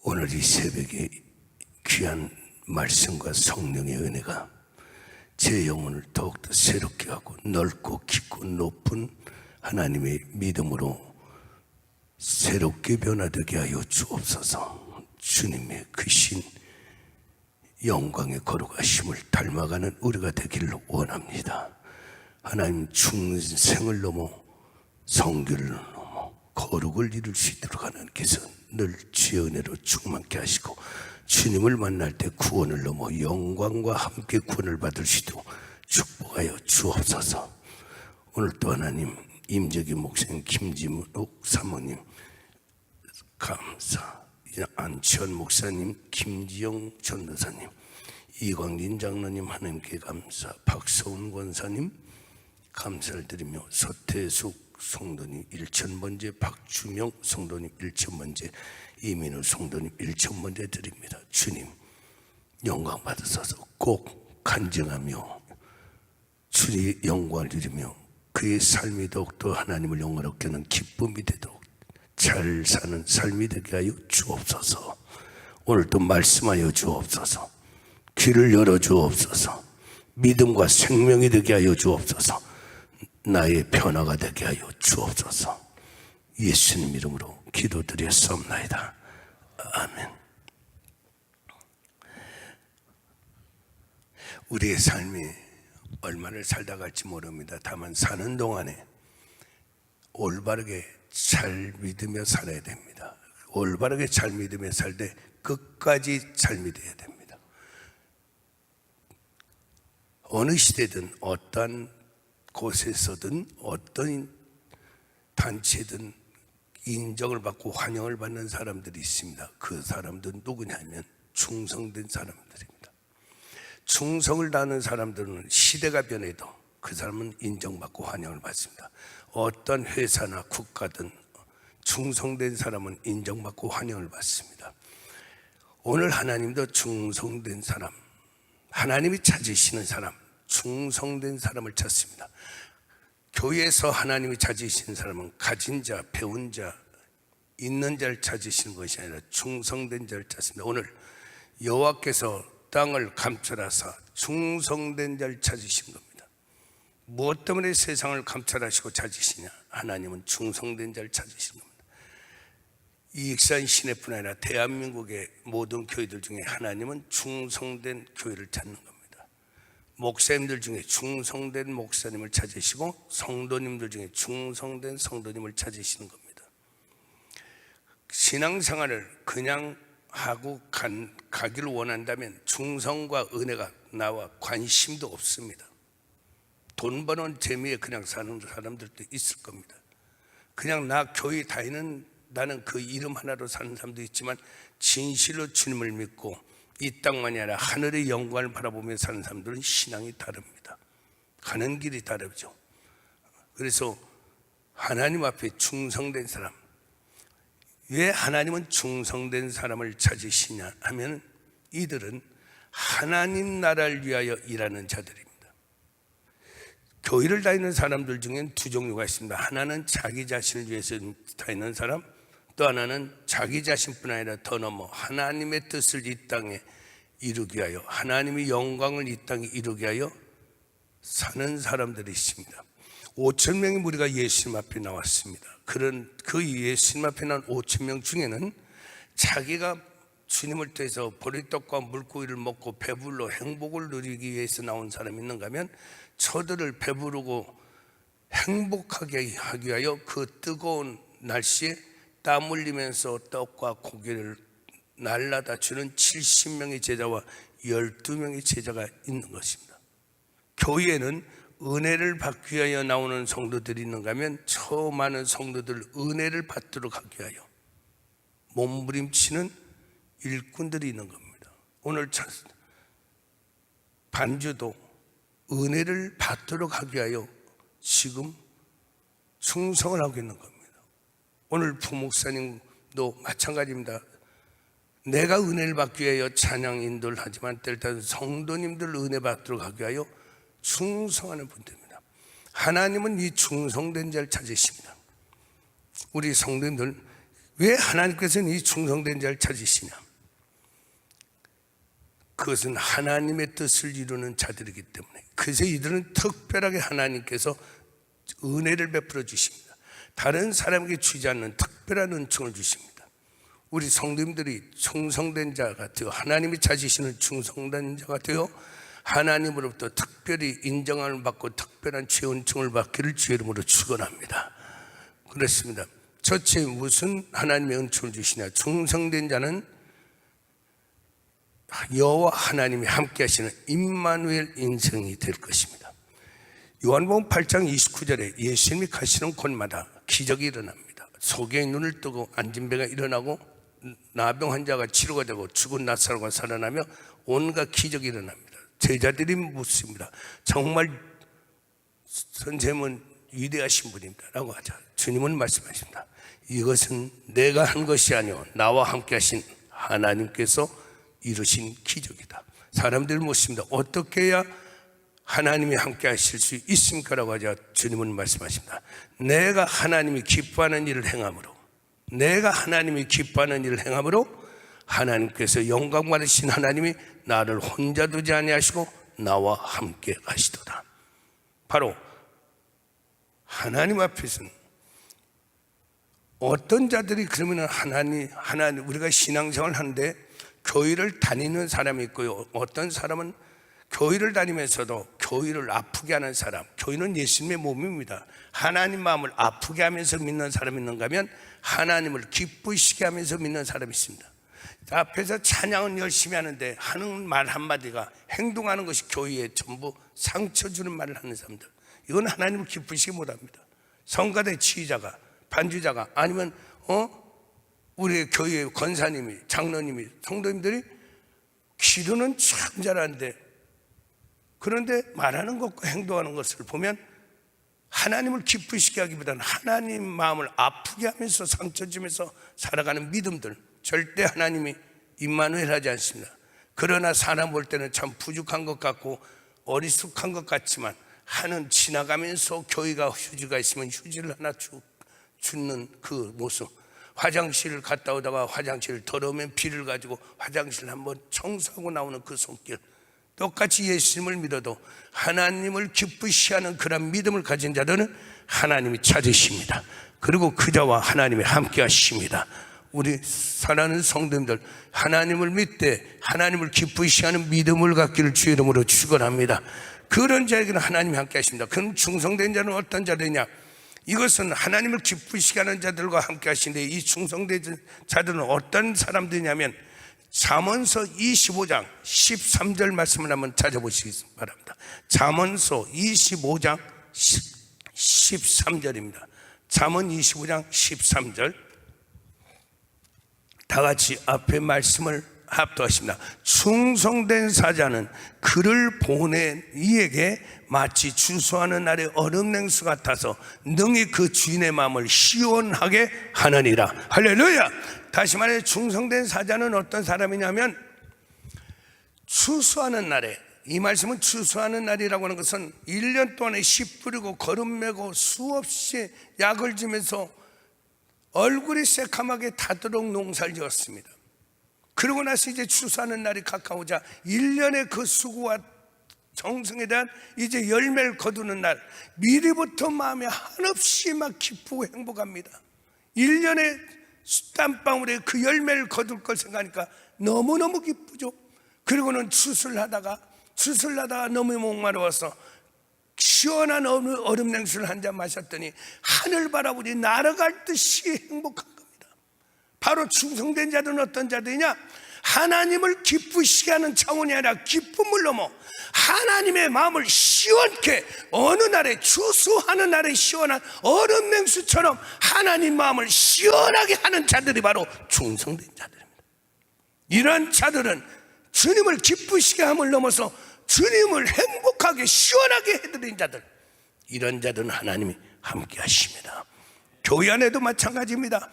오늘 이 새벽에 귀한 말씀과 성령의 은혜가 제 영혼을 더욱더 새롭게 하고 넓고 깊고 높은 하나님의 믿음으로 새롭게 변화되게 하여 주옵소서. 주님의 크신 영광의 거룩하심을 닮아가는 우리가 되기를 원합니다. 하나님, 중생을 넘어 성결을 넘어 거룩을 이룰 수 있도록 하나님께서 늘 주의 은혜로 충만케 하시고, 주님을 만날 때 구원을 넘어 영광과 함께 구원을 받을 수 있도록 축복하여 주옵소서. 오늘 또 하나님, 임재기 목사님, 김지묵 사모님 감사, 안치원 목사님, 김지영 전도사님, 이광진 장로님 하나님께 감사, 박서훈 권사님 감사를 드리며, 서태숙 성도님 1000번째, 박주명 성도님 1000번째, 이민우 성도님 1000번째 드립니다. 주님 영광 받으소서. 꼭 간증하며 주의 영광을 드리며 그의 삶이 더욱더 하나님을 영원롭게 하는 기쁨이 되도록 잘 사는 삶이 되게 하여 주옵소서. 오늘도 말씀하여 주옵소서. 귀를 열어 주옵소서. 믿음과 생명이 되게 하여 주옵소서. 나의 변화가 되게 하여 주옵소서. 예수님 이름으로 기도드렸사옵나이다. 아멘. 우리의 삶이 얼마나 살다 갈지 모릅니다. 다만 사는 동안에 올바르게 잘 믿으며 살아야 됩니다. 올바르게 잘 믿으며 살 때 끝까지 잘 믿어야 됩니다. 어느 시대든 어떤 곳에서든 어떤 단체든 인정을 받고 환영을 받는 사람들이 있습니다. 그 사람들은 누구냐면 충성된 사람들입니다. 충성을 다하는 사람들은 시대가 변해도 그 사람은 인정받고 환영을 받습니다. 어떤 회사나 국가든 충성된 사람은 인정받고 환영을 받습니다. 오늘 하나님도 충성된 사람, 하나님이 찾으시는 사람, 충성된 사람을 찾습니다. 교회에서 하나님이 찾으시는 사람은 가진 자, 배운 자, 있는 자를 찾으시는 것이 아니라 충성된 자를 찾습니다. 오늘 여호와께서 땅을 감찰하사 충성된 자를 찾으신 겁니다. 무엇 때문에 세상을 감찰하시고 찾으시냐? 하나님은 충성된 자를 찾으시는 겁니다. 이익산 시내뿐 아니라 대한민국의 모든 교회들 중에 하나님은 충성된 교회를 찾는 겁니다. 목사님들 중에 충성된 목사님을 찾으시고, 성도님들 중에 충성된 성도님을 찾으시는 겁니다. 신앙생활을 그냥 하고 가기를 원한다면 충성과 은혜가 나와 관심도 없습니다. 돈 버는 재미에 그냥 사는 사람들도 있을 겁니다. 그냥 나 교회 다니는, 나는 그 이름 하나로 사는 사람도 있지만, 진실로 주님을 믿고 이 땅만이 아니라 하늘의 영광을 바라보며 사는 사람들은 신앙이 다릅니다. 가는 길이 다르죠. 그래서 하나님 앞에 충성된 사람, 왜 하나님은 충성된 사람을 찾으시냐 하면, 이들은 하나님 나라를 위하여 일하는 자들입니다. 교회를 다니는 사람들 중엔 두 종류가 있습니다. 하나는 자기 자신을 위해서 다니는 사람, 또 하나는 자기 자신뿐 아니라 더 넘어 하나님의 뜻을 이 땅에 이루기 위하여, 하나님의 영광을 이 땅에 이루기 위하여 사는 사람들이 있습니다. 5,000명의 무리가 예수님 앞에 나왔습니다. 그런 그 예수님 앞에 나온 5,000명 중에는 자기가 주님을 통해서 보리떡과 물고기를 먹고 배불러 행복을 누리기 위해서 나온 사람이 있는가 하면, 저들을 배부르고 행복하게 하기 위하여 그 뜨거운 날씨에 땀 흘리면서 떡과 고기를 날라다 주는 70명의 제자와 12명의 제자가 있는 것입니다. 교회에는 은혜를 받기 위하여 나오는 성도들이 있는가 하면, 저 많은 성도들 은혜를 받도록 하기 위하여 몸부림치는 일꾼들이 있는 겁니다. 오늘 반주도 은혜를 받도록 하기 위하여 지금 충성을 하고 있는 겁니다. 오늘 부목사님도 마찬가지입니다. 내가 은혜를 받기 위하여 찬양 인도를 하지만, 때때로 성도님들 은혜 받도록 하기 위하여 충성하는 분들입니다. 하나님은 이 충성된 자를 찾으십니다. 우리 성도님들 왜 하나님께서는 이 충성된 자를 찾으시냐? 그것은 하나님의 뜻을 이루는 자들이기 때문에. 그래서 이들은 특별하게 하나님께서 은혜를 베풀어 주십니다. 다른 사람에게 주지 않는 특별한 은총을 주십니다. 우리 성도님들이 충성된 자가 되어 하나님이 찾으시는 충성된 자가 되어 하나님으로부터 특별히 인정을 받고 특별한 죄 은총을 받기를 주의 이름으로 축원합니다. 그렇습니다. 첫째, 무슨 하나님의 은총을 주시냐? 충성된 자는 여호와 하나님이 함께 하시는 임마누엘 인생이 될 것입니다. 요한복음 8장 29절에 예수님이 가시는 곳마다 기적이 일어납니다. 소경이 눈을 뜨고 앉은 배가 일어나고 나병 환자가 치료가 되고 죽은 나사로가 살아나며 온갖 기적이 일어납니다. 제자들이 묻습니다. 정말 선생님은 위대하신 분입니다 라고 하자. 주님은 말씀하십니다. 이것은 내가 한 것이 아니오 나와 함께 하신 하나님께서 이루신 기적이다. 사람들을 묻습니다. 어떻게 해야 하나님이 함께 하실 수 있습니까? 라고 하자. 주님은 말씀하십니다. 내가 하나님이 기뻐하는 일을 행함으로, 내가 하나님이 기뻐하는 일을 행함으로 하나님께서 영광 받으신 하나님이 나를 혼자 두지 아니하시고 나와 함께 하시도다. 바로 하나님 앞에서는 어떤 자들이 그러면 하나님 우리가 신앙생활을 하는데 교회를 다니는 사람이 있고요. 어떤 사람은 교회를 다니면서도 교회를 아프게 하는 사람. 교회는 예수님의 몸입니다. 하나님 마음을 아프게 하면서 믿는 사람이 있는가 하면 하나님을 기쁘시게 하면서 믿는 사람이 있습니다. 앞에서 찬양은 열심히 하는데 하는 말 한마디가 행동하는 것이 교회에 전부 상처 주는 말을 하는 사람들, 이건 하나님을 기쁘시게 못합니다. 성가대 지휘자가, 반주자가, 아니면 우리 교회 권사님이, 장로님이, 성도님들이 기도는 참 잘하는데 그런데 말하는 것과 행동하는 것을 보면 하나님을 기쁘시게 하기보다는 하나님 마음을 아프게 하면서 상처 주면서 살아가는 믿음들, 절대 하나님이 임마누엘 하지 않습니다. 그러나 사람 볼 때는 참 부족한 것 같고 어리숙한 것 같지만 하는 지나가면서 교회가 휴지가 있으면 휴지를 하나 주는 그 모습, 화장실을 갔다 오다가 화장실을 더러우면 비를 가지고 화장실을 한번 청소하고 나오는 그 손길, 똑같이 예수님을 믿어도 하나님을 기쁘시하는 그런 믿음을 가진 자들은 하나님이 찾으십니다. 그리고 그 자와 하나님이 함께 하십니다. 우리 사랑하는 성도님들, 하나님을 믿되 하나님을 기쁘시하는 믿음을 갖기를 주의 이름으로 축원합니다. 그런 자에게는 하나님이 함께 하십니다. 그럼 충성된 자는 어떤 자들이냐? 이것은 하나님을 기쁘시게 하는 자들과 함께 하시는데, 이 충성된 자들은 어떤 사람들이냐면 잠언서 25장 13절 말씀을 한번 찾아보시기 바랍니다. 잠언서 25장 13절입니다. 잠언 25장 13절 다 같이 앞에 말씀을 합독하십니다. 충성된 사자는 그를 보낸 이에게 마치 주수하는 날의 얼음 냉수 같아서 능히 그 주인의 마음을 시원하게 하느니라. 할렐루야. 다시 말해 충성된 사자는 어떤 사람이냐면 추수하는 날에, 이 말씀은 추수하는 날이라고 하는 것은 1년 동안에 씨 뿌리고 거름 메고 수없이 약을 주면서 얼굴이 새카맣게 타도록 농사를 지었습니다. 그러고 나서 이제 추수하는 날이 가까우자 1년의 그 수고와 정성에 대한 이제 열매를 거두는 날, 미리부터 마음에 한없이 막 기쁘고 행복합니다. 1년의 땀방울에 그 열매를 거둘 걸 생각하니까 너무너무 기쁘죠. 그리고는 추수를 하다가 너무 목마르워서 시원한 얼음 냉수를 한 잔 마셨더니 하늘 바라보니 날아갈 듯이 행복한 겁니다. 바로 충성된 자들은 어떤 자들이냐? 하나님을 기쁘시게 하는 차원이 아니라 기쁨을 넘어 하나님의 마음을 시원케, 어느 날에 추수하는 날에 시원한 얼음 냉수처럼 하나님 마음을 시원하게 하는 자들이 바로 충성된 자들입니다. 이런 자들은 주님을 기쁘시게 함을 넘어서 주님을 행복하게 시원하게 해드린 자들, 이런 자들은 하나님이 함께 하십니다. 교회 안에도 마찬가지입니다.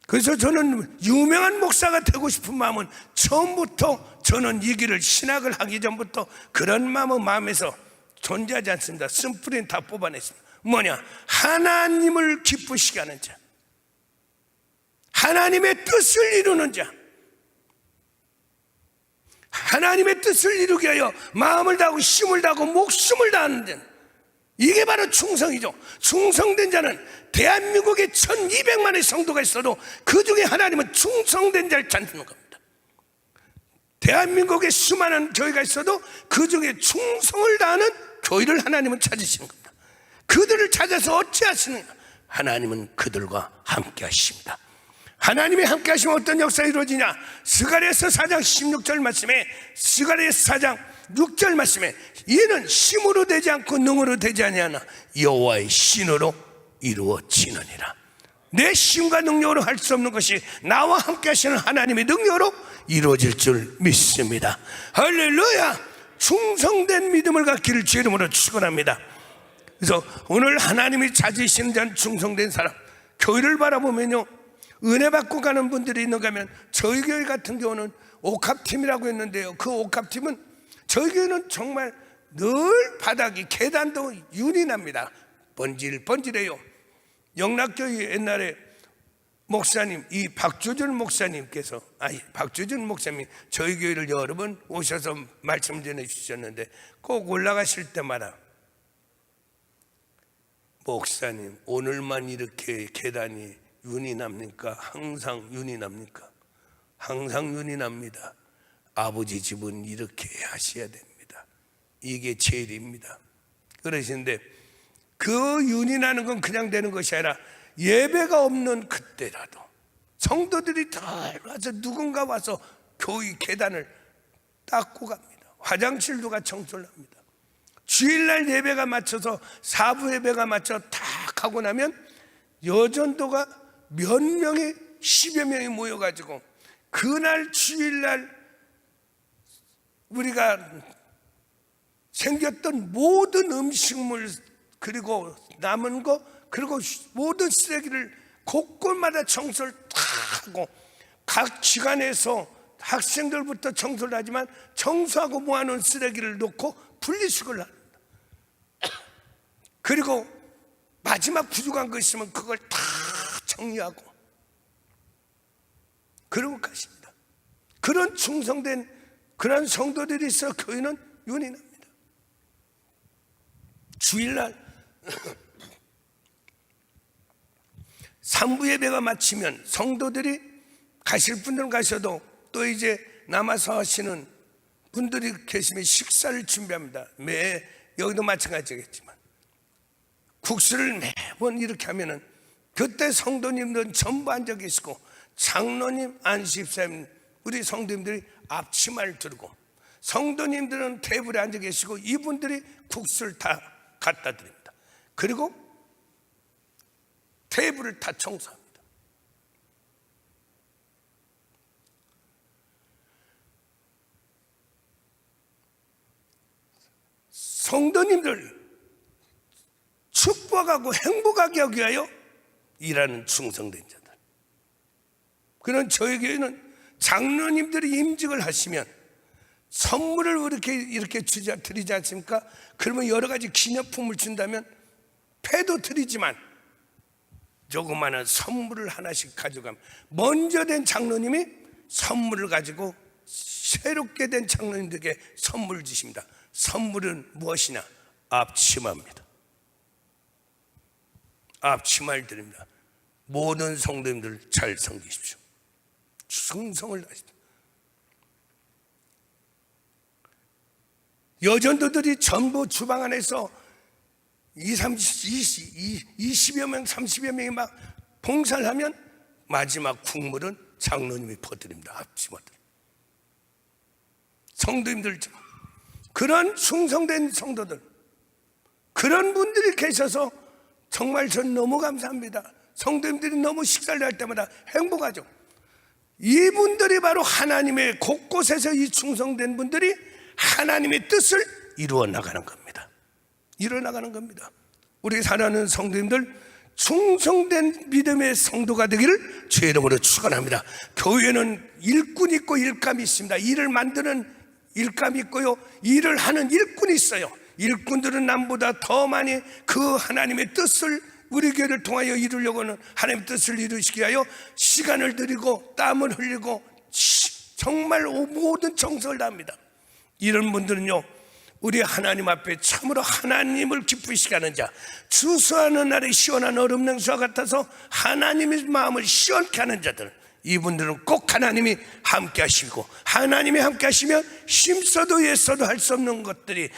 그래서 저는 유명한 목사가 되고 싶은 마음은 처음부터, 저는 이 길을 신학을 하기 전부터 그런 마음은 마음에서 존재하지 않습니다. 쓴뿌리는 다 뽑아냈습니다. 뭐냐? 하나님을 기쁘시게 하는 자, 하나님의 뜻을 이루는 자, 하나님의 뜻을 이루기 위하여 마음을 다하고 힘을 다하고 목숨을 다하는 자, 이게 바로 충성이죠. 충성된 자는 대한민국에 1200만의 성도가 있어도 그 중에 하나님은 충성된 자를 찾는 겁니다. 대한민국에 수많은 교회가 있어도 그 중에 충성을 다하는 교회를 하나님은 찾으시는 겁니다. 그들을 찾아서 어찌하시느냐? 하나님은 그들과 함께 하십니다. 하나님이 함께 하시면 어떤 역사가 이루어지냐? 스가랴서 4장 16절 말씀에, 스가랴서 4장 6절 말씀에, 이는 힘으로 되지 않고 능으로 되지 아니하나 여호와의 신으로 이루어지느니라. 내 힘과 능력으로 할 수 없는 것이 나와 함께 하시는 하나님의 능력으로 이루어질 줄 믿습니다. 할렐루야. 충성된 믿음을 갖기를 주의 이름으로 축원합니다. 그래서 오늘 하나님이 찾으시는 자는 충성된 사람. 교회를 바라보면요, 은혜 받고 가는 분들이 있는가 하면, 저희 교회 같은 경우는 옥합팀이라고 했는데요, 그 옥합팀은 저희 교회는 정말 늘 바닥이, 계단도 윤이 납니다. 번질번질해요. 영락교회 옛날에 목사님, 이 박주준 목사님께서, 박주준 목사님이 저희 교회를 여러 번 오셔서 말씀 전해주셨는데, 꼭 올라가실 때마다 목사님, 오늘만 이렇게 계단이 윤이 납니까? 항상 윤이 납니까? 항상 윤이 납니다. 아버지 집은 이렇게 하셔야 됩니다. 이게 제일입니다. 그러시는데, 그 윤이 나는 건 그냥 되는 것이 아니라 예배가 없는 그때라도 성도들이 다 와서, 누군가 와서 교회 계단을 닦고 갑니다. 화장실 누가 청소를 합니다. 주일날 예배가 맞춰서, 사부 예배가 맞춰 딱 하고 나면 여전도가 몇 명이, 10여 명이 모여가지고 그날 주일날 우리가 생겼던 모든 음식물, 그리고 남은 거, 그리고 모든 쓰레기를 곳곳마다 청소를 다 하고, 각 기관에서 학생들부터 청소를 하지만 청소하고 모아놓은 쓰레기를 놓고 분리수거를 합니다. 그리고 마지막 부족한 거 있으면 그걸 다 정리하고 그러고 가십니다. 그런 충성된 그런 성도들이 있어 교회는 윤이 납니다. 주일날 삼부 예배가 마치면 성도들이, 가실 분들은 가셔도 또 이제 남아서 하시는 분들이 계시면 식사를 준비합니다. 여기도 마찬가지겠지만 국수를 매번 이렇게 하면은, 그때 성도님들은 전부 앉아 계시고 장로님, 안식사님, 우리 성도님들이 앞치마를 들고, 성도님들은 테이블에 앉아 계시고 이분들이 국수를 다 갖다 드립니다. 그리고 테이블을 다 청소합니다. 성도님들 축복하고 행복하게 하기 위하여 일하는 충성된 자들. 그런 저희 교회는 장로님들이 임직을 하시면 선물을 이렇게 드리지 않습니까? 그러면 여러 가지 기념품을 준다면 패도 드리지만 조그마한 선물을 하나씩 가져가면, 먼저 된 장로님이 선물을 가지고 새롭게 된 장로님들에게 선물을 주십니다. 선물은 무엇이냐? 앞치마입니다. 앞치마를 드립니다. 모든 성도님들 잘 섬기십시오. 충성을 다하십시오. 여전도들이 전부 주방 안에서 20여 명, 30여 명이 막 봉사를 하면 마지막 국물은 장로님이 퍼드립니다. 앞치마들. 성도님들, 그런 충성된 성도들, 그런 분들이 계셔서 정말 전 너무 감사합니다. 성도님들이 너무 식사를 할 때마다 행복하죠. 이분들이 바로 하나님의 곳곳에서, 이 충성된 분들이 하나님의 뜻을 이루어 나가는 겁니다. 이루어 나가는 겁니다. 우리 사랑하는 성도님들, 충성된 믿음의 성도가 되기를 주의 이름으로 축원합니다. 교회는 일꾼이 있고 일감이 있습니다. 일을 만드는 일감이 있고요, 일을 하는 일꾼이 있어요. 일꾼들은 남보다 더 많이 그 하나님의 뜻을 우리 교회를 통하여 이루려고는 하나님의 뜻을 이루시기 위하여 시간을 들이고 땀을 흘리고 정말 모든 정성을 다합니다. 이런 분들은요, 우리 하나님 앞에 참으로 하나님을 기쁘시게 하는 자, 주수하는 날에 시원한 얼음 냉수와 같아서 하나님의 마음을 시원케 하는 자들, 이분들은 꼭 하나님이 함께 하시고, 하나님이 함께 하시면 힘써도 애써도 할 수 없는 것들이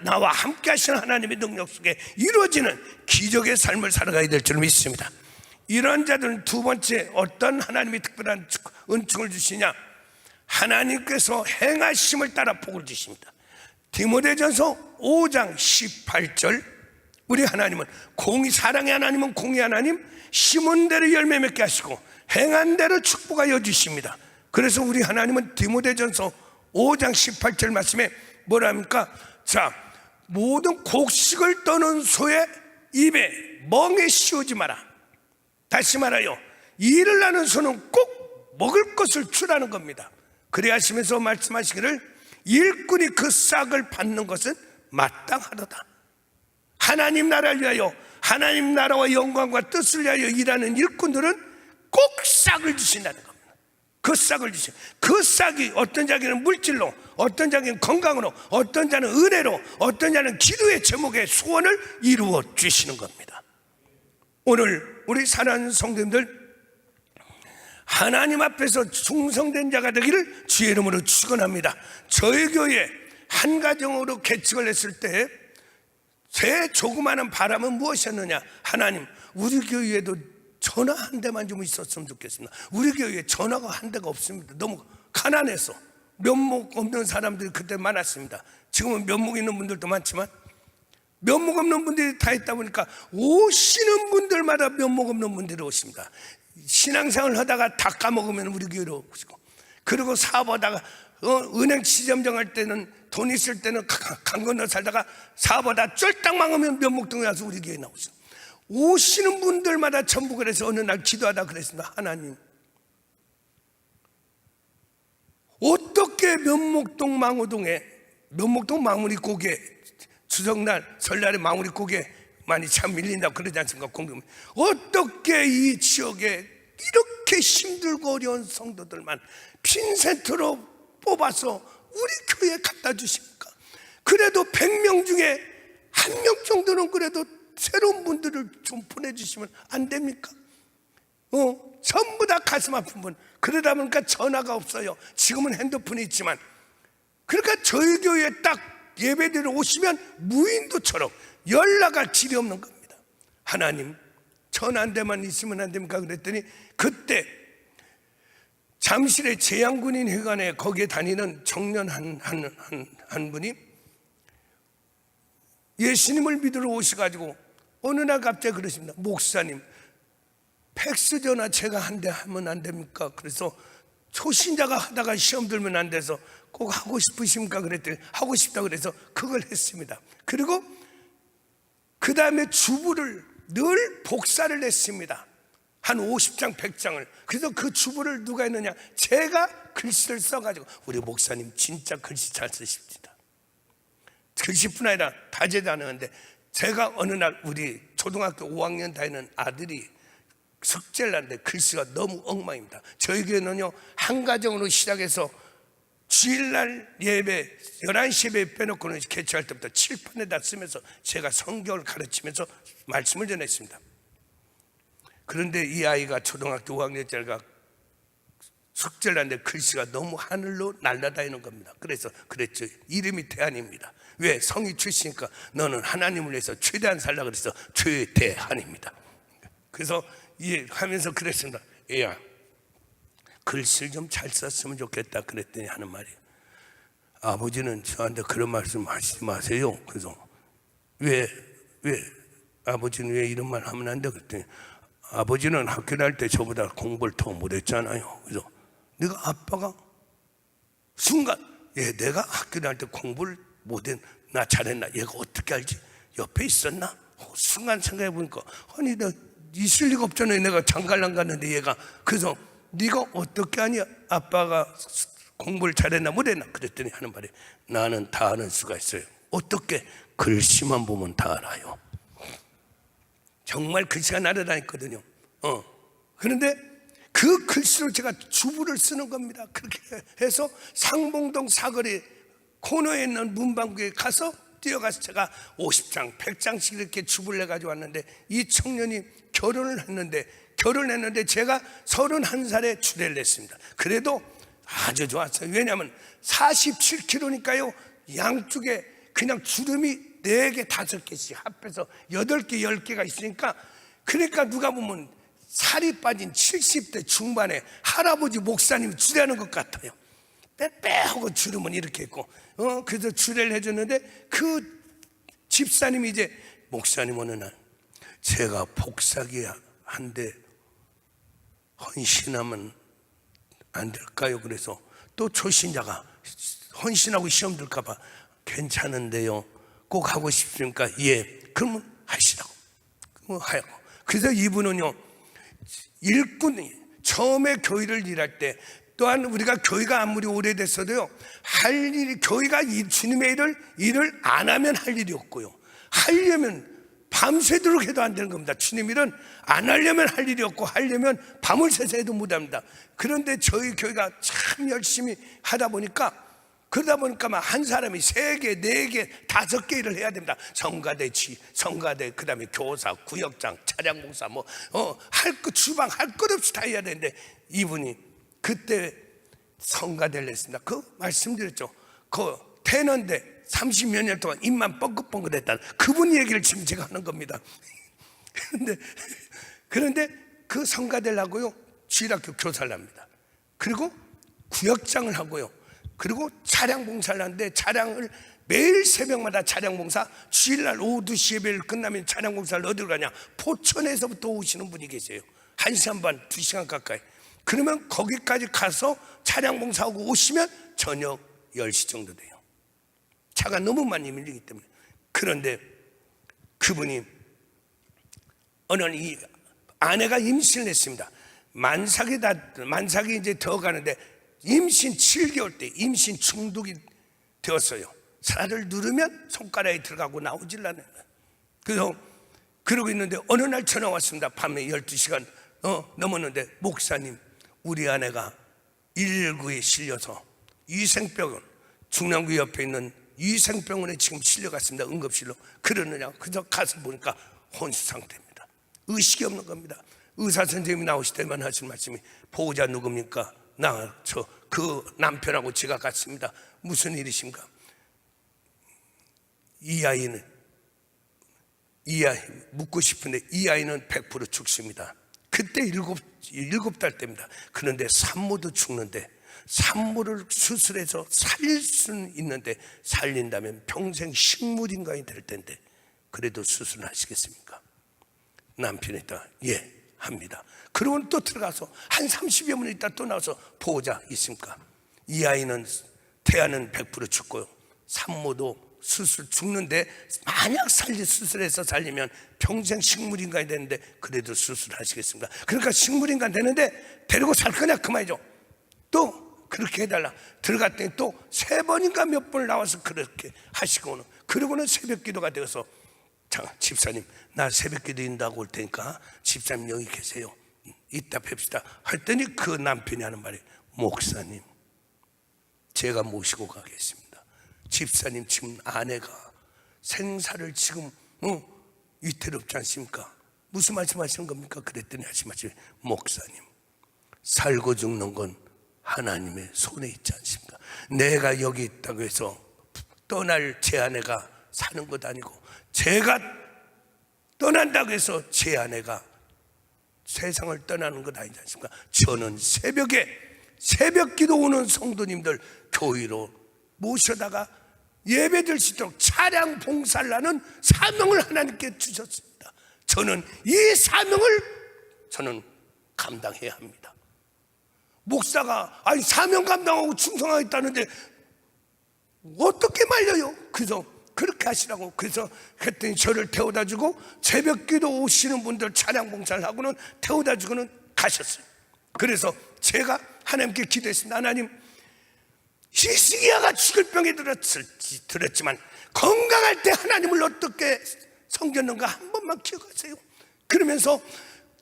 나와 함께 하시는 하나님의 능력 속에 이루어지는 기적의 삶을 살아가야 될 줄 믿습니다. 이런 자들은 두 번째, 어떤 하나님이 특별한 은총을 주시냐, 하나님께서 행하심을 따라 복을 주십니다. 디모데전서 5장 18절, 우리 하나님은 사랑의 하나님은 공의 하나님, 심은 대로 열매 맺게 하시고 행한 대로 축복하여 주십니다. 그래서 우리 하나님은 디모데전서 5장 18절 말씀에 뭐라 합니까? 자, 모든 곡식을 떠는 소의 입에 멍에 씌우지 마라. 다시 말하여 일을 하는 소는 꼭 먹을 것을 주라는 겁니다. 그래 하시면서 말씀하시기를 일꾼이 그 싹을 받는 것은 마땅하도다. 하나님 나라를 위하여, 하나님 나라와 영광과 뜻을 위하여 일하는 일꾼들은 꼭 싹을 주신다는 겁니다. 그 싹을 주신, 그 싹이 어떤 자기는 물질로, 어떤 자기는 건강으로, 어떤 자는 은혜로, 어떤 자는 기도의 제목의 소원을 이루어 주시는 겁니다. 오늘 우리 사랑하는 성도님들, 하나님 앞에서 충성된 자가 되기를 주의 이름으로 축원합니다. 저희 교회 한 가정으로 개척을 했을 때 제 조그마한 바람은 무엇이었느냐? 하나님, 우리 교회에도 전화 한 대만 좀 있었으면 좋겠습니다. 우리 교회에 전화가 한 대가 없습니다. 너무 가난해서 면목 없는 사람들이 그때 많았습니다. 지금은 면목 있는 분들도 많지만 면목 없는 분들이 다 있다 보니까 오시는 분들마다 면목 없는 분들이 오십니다. 신앙생활을 하다가 다 까먹으면 우리 교회로 오시고, 그리고 사업하다가 은행 지점정할 때는 돈 있을 때는 강 건너 살다가 사업하다 쫄딱 망하면 면목동에 와서 우리 교회에 나오죠. 오시는 분들마다 전부 그래서 어느 날 기도하다 그랬습니다. 하나님, 어떻게 면목동 망우동에, 면목동 망우리 고개 추석날 설날에 망우리 고개 많이 참 밀린다고 그러지 않습니까? 공금, 어떻게 이 지역에 이렇게 힘들고 어려운 성도들만 핀센트로 뽑아서 우리 교회에 갖다 주십니까? 그래도 100명 중에 1명 정도는 그래도 새로운 분들을 좀 보내주시면 안 됩니까? 전부 다 가슴 아픈 분. 그러다 보니까 전화가 없어요. 지금은 핸드폰이 있지만, 그러니까 저희 교회에 딱 예배드리러 오시면 무인도처럼 연락할 길이 없는 겁니다. 하나님, 전화 한 대만 있으면 안 됩니까? 그랬더니 그때 잠실의 재향군인 회관에 거기에 다니는 청년 한 분이 예수님을 믿으러 오셔가지고 어느 날 갑자기 그러십니다. 목사님, 팩스 전화 제가 한 대 하면 안 됩니까? 그래서 초신자가 하다가 시험 들면 안 돼서 꼭 하고 싶으십니까? 그랬더니 하고 싶다 그래서 그걸 했습니다. 그리고 그 다음에 주부를 늘 복사를 했습니다. 한 50장 100장을. 그래서 그 주부를 누가 했느냐? 제가 글씨를 써가지고, 우리 목사님 진짜 글씨 잘 쓰십니다. 글씨뿐 아니라 다재도 안 하는데, 제가 어느 날 우리 초등학교 5학년 다니는 아들이 숙제를 하는데 글씨가 너무 엉망입니다. 저희 교회는요, 한 가정으로 시작해서 주일날 예배 11시 예배 빼놓고는 개최할 때부터 칠판에다 쓰면서 제가 성경을 가르치면서 말씀을 전했습니다. 그런데 이 아이가 초등학교 5학년짜리가 숙제를 하는데 글씨가 너무 하늘로 날아다니는 겁니다. 그래서 그랬죠. 이름이 대한입니다. 왜? 성이 출시니까 너는 하나님을 위해서 최대한 살라 그래서 최대한입니다. 그래서 하면서 그랬습니다. 얘야, 글씨를 좀 잘 썼으면 좋겠다 그랬더니 하는 말이, 아버지는 저한테 그런 말씀 하시지 마세요. 그래서 왜 아버지는 왜 이런 말 하면 안 돼? 그랬더니 아버지는 학교 다닐 때 저보다 공부를 더 못했잖아요. 그래서 내가 아빠가 순간, 내가 학교 다닐 때 공부를 못했, 나 잘했나? 얘가 어떻게 알지? 옆에 있었나? 순간 생각해 보니까, 아니 나 있을 리가 없잖아요. 내가 장가를 갔는데 얘가. 그래서 네가 어떻게 아니 아빠가 공부를 잘했나 못했나? 그랬더니 하는 말이, 나는 다 아는 수가 있어요. 어떻게? 글씨만 보면 다 알아요. 정말 글씨가 날아다녔거든요. 그런데 그 글씨로 제가 주부를 쓰는 겁니다. 그렇게 해서 상봉동 사거리 코너에 있는 문방구에 가서 뛰어가서 제가 50장, 100장씩 이렇게 주부를 내가지고 왔는데, 이 청년이 결혼을 했는데 제가 31살에 주례를 했습니다. 그래도 아주 좋았어요. 왜냐하면 47kg니까요 양쪽에 그냥 주름이 4개, 5개씩 합해서 8개, 10개가 있으니까, 그러니까 누가 보면 살이 빠진 70대 중반에 할아버지 목사님이 주례하는 것 같아요. 빼빼하고 주름은 이렇게 있고, 그래서 주례를 해줬는데, 그 집사님이 이제, 목사님 어느 날 제가 복사기 한 대 헌신하면 안 될까요? 그래서 또 초신자가 헌신하고 시험 들까봐, 괜찮은데요, 꼭 하고 싶습니까? 예, 그러면 하시라고. 하고. 그래서 이분은요, 일꾼이 처음에 교회를 일할 때, 또한 우리가 교회가 아무리 오래됐어도요, 할 일이, 교회가 주님의 일을 안 하면 할 일이 없고요, 하려면 밤새도록 해도 안 되는 겁니다. 주님 일은 안 하려면 할 일이 없고, 하려면 밤을 새서 해도 못합니다. 그런데 저희 교회가 참 열심히 하다 보니까, 그러다 보니까 막 한 사람이 3개, 4개, 5개 일을 해야 됩니다. 성가대, 성가대, 그 다음에 교사, 구역장, 차량봉사, 할 것, 주방 할 것 없이 다 해야 되는데, 이분이 그때 성가대를 했습니다. 그 말씀드렸죠. 그 태는데 30몇 년 동안 입만 뻥긋뻥긋했다는 그분 얘기를 지금 제가 하는 겁니다. 그런데 그 성가대를 하고요, 주일학교 교사를 합니다. 그리고 구역장을 하고요, 그리고 차량 봉사를 하는데, 차량을 매일 새벽마다 차량 봉사, 주일날 오후 2시 예배를 끝나면 차량 봉사를 어디로 가냐, 포천에서부터 오시는 분이 계세요. 1시간 반, 2시간 가까이. 그러면 거기까지 가서 차량 봉사하고 오시면 저녁 10시 정도 돼요. 차가 너무 많이 밀리기 때문에. 그런데 그분이 어느 날 이 아내가 임신을 했습니다. 만삭이 이제 더 가는데, 임신 7개월 때 임신 중독이 되었어요. 살을 누르면 손가락에 들어가고 나오질 않아요. 그래서 그러고 있는데 어느 날 전화 왔습니다. 밤에 12시간 넘었는데, 목사님, 우리 아내가 119에 실려서 위생병원, 중랑구 옆에 있는 위생병원에 지금 실려갔습니다. 응급실로. 그러느냐. 그래서 가서 보니까 혼수 상태입니다. 의식이 없는 겁니다. 의사 선생님이 나오실 때만 하신 말씀이, 보호자 누굽니까? 그 남편하고 제가 갔습니다. 무슨 일이십니까? 이 아이 묻고 싶은데, 이 아이는 100% 죽습니다. 그때 7달 때입니다. 그런데 산모도 죽는데, 산모를 수술해서 살릴 수는 있는데, 살린다면 평생 식물인간이 될 텐데, 그래도 수술을 하시겠습니까? 남편이 있다. 예, 합니다. 그러고 또 들어가서 한 30여 분 있다 또 나와서, 보호자 있습니까? 이 아이는 태아는 100% 죽고요, 산모도 수술 죽는데, 만약 수술해서 살리면 평생 식물인간이 되는데, 그래도 수술을 하시겠습니까? 그러니까 식물인간 되는데 데리고 살 거냐 그 말이죠. 또 그렇게 해달라. 들어갔더니 또 3번인가 몇 번을 나와서 그렇게 하시고는, 그러고는 새벽 기도가 되어서, 집사님, 나 새벽 기도 인다고 올 테니까 집사님 여기 계세요, 이따 뵙시다 했더니, 그 남편이 하는 말이, 목사님, 제가 모시고 가겠습니다. 집사님, 지금 아내가 생사를 지금 위태롭지 않습니까? 무슨 말씀하시는 겁니까? 그랬더니 하신 말씀이, 목사님, 살고 죽는 건 하나님의 손에 있지 않습니까? 내가 여기 있다고 해서 떠날 제 아내가 사는 것 아니고, 제가 떠난다고 해서 제 아내가 세상을 떠나는 것 아니지 않습니까? 저는 새벽 기도 오는 성도님들 교회로 모셔다가 예배드릴 수 있도록 차량 봉사를 하는 사명을 하나님께 주셨습니다. 저는 이 사명을 감당해야 합니다. 목사가 사명 감당하고 충성하겠다는데 어떻게 말려요? 그래서 그렇게 하시라고. 그래서 그랬더니 저를 태워다 주고, 새벽 기도 오시는 분들 차량 봉사를 하고는 태워다 주고는 가셨어요. 그래서 제가 하나님께 기도했습니다. 하나님, 히스기야가 죽을 병에 들었지만 건강할 때 하나님을 어떻게 섬겼는가 한 번만 기억하세요. 그러면서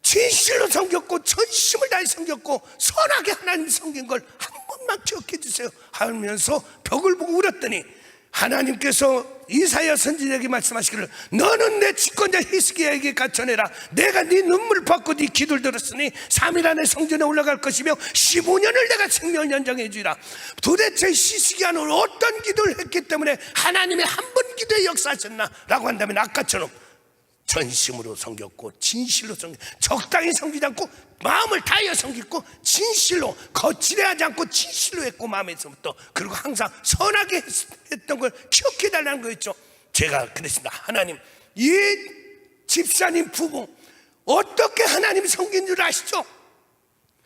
진실로 섬겼고 전심을 다해 섬겼고 선하게 하나님 섬긴 걸 한 번만 기억해 주세요 하면서 벽을 보고 울었더니 하나님께서 이사야 선지자에게 말씀하시기를 너는 내 주권자 히스기야에게 갖춰내라. 내가 네 눈물을 받고 네 기도를 들었으니 3일 안에 성전에 올라갈 것이며 15년을 내가 생명을 연장해 주리라. 도대체 히스기야는 어떤 기도를 했기 때문에 하나님의 한 번 기도에 역사하셨나 라고 한다면 아까처럼 전심으로 섬겼고 진실로 섬겼고 적당히 섬기지 않고 마음을 다하여 섬겼고 진실로 거칠어하지 않고 진실로 했고 마음에서부터 그리고 항상 선하게 했던 걸 기억해 달라는 거였죠. 제가 그랬습니다. 하나님, 이 집사님 부부 어떻게 하나님 섬긴 줄 아시죠?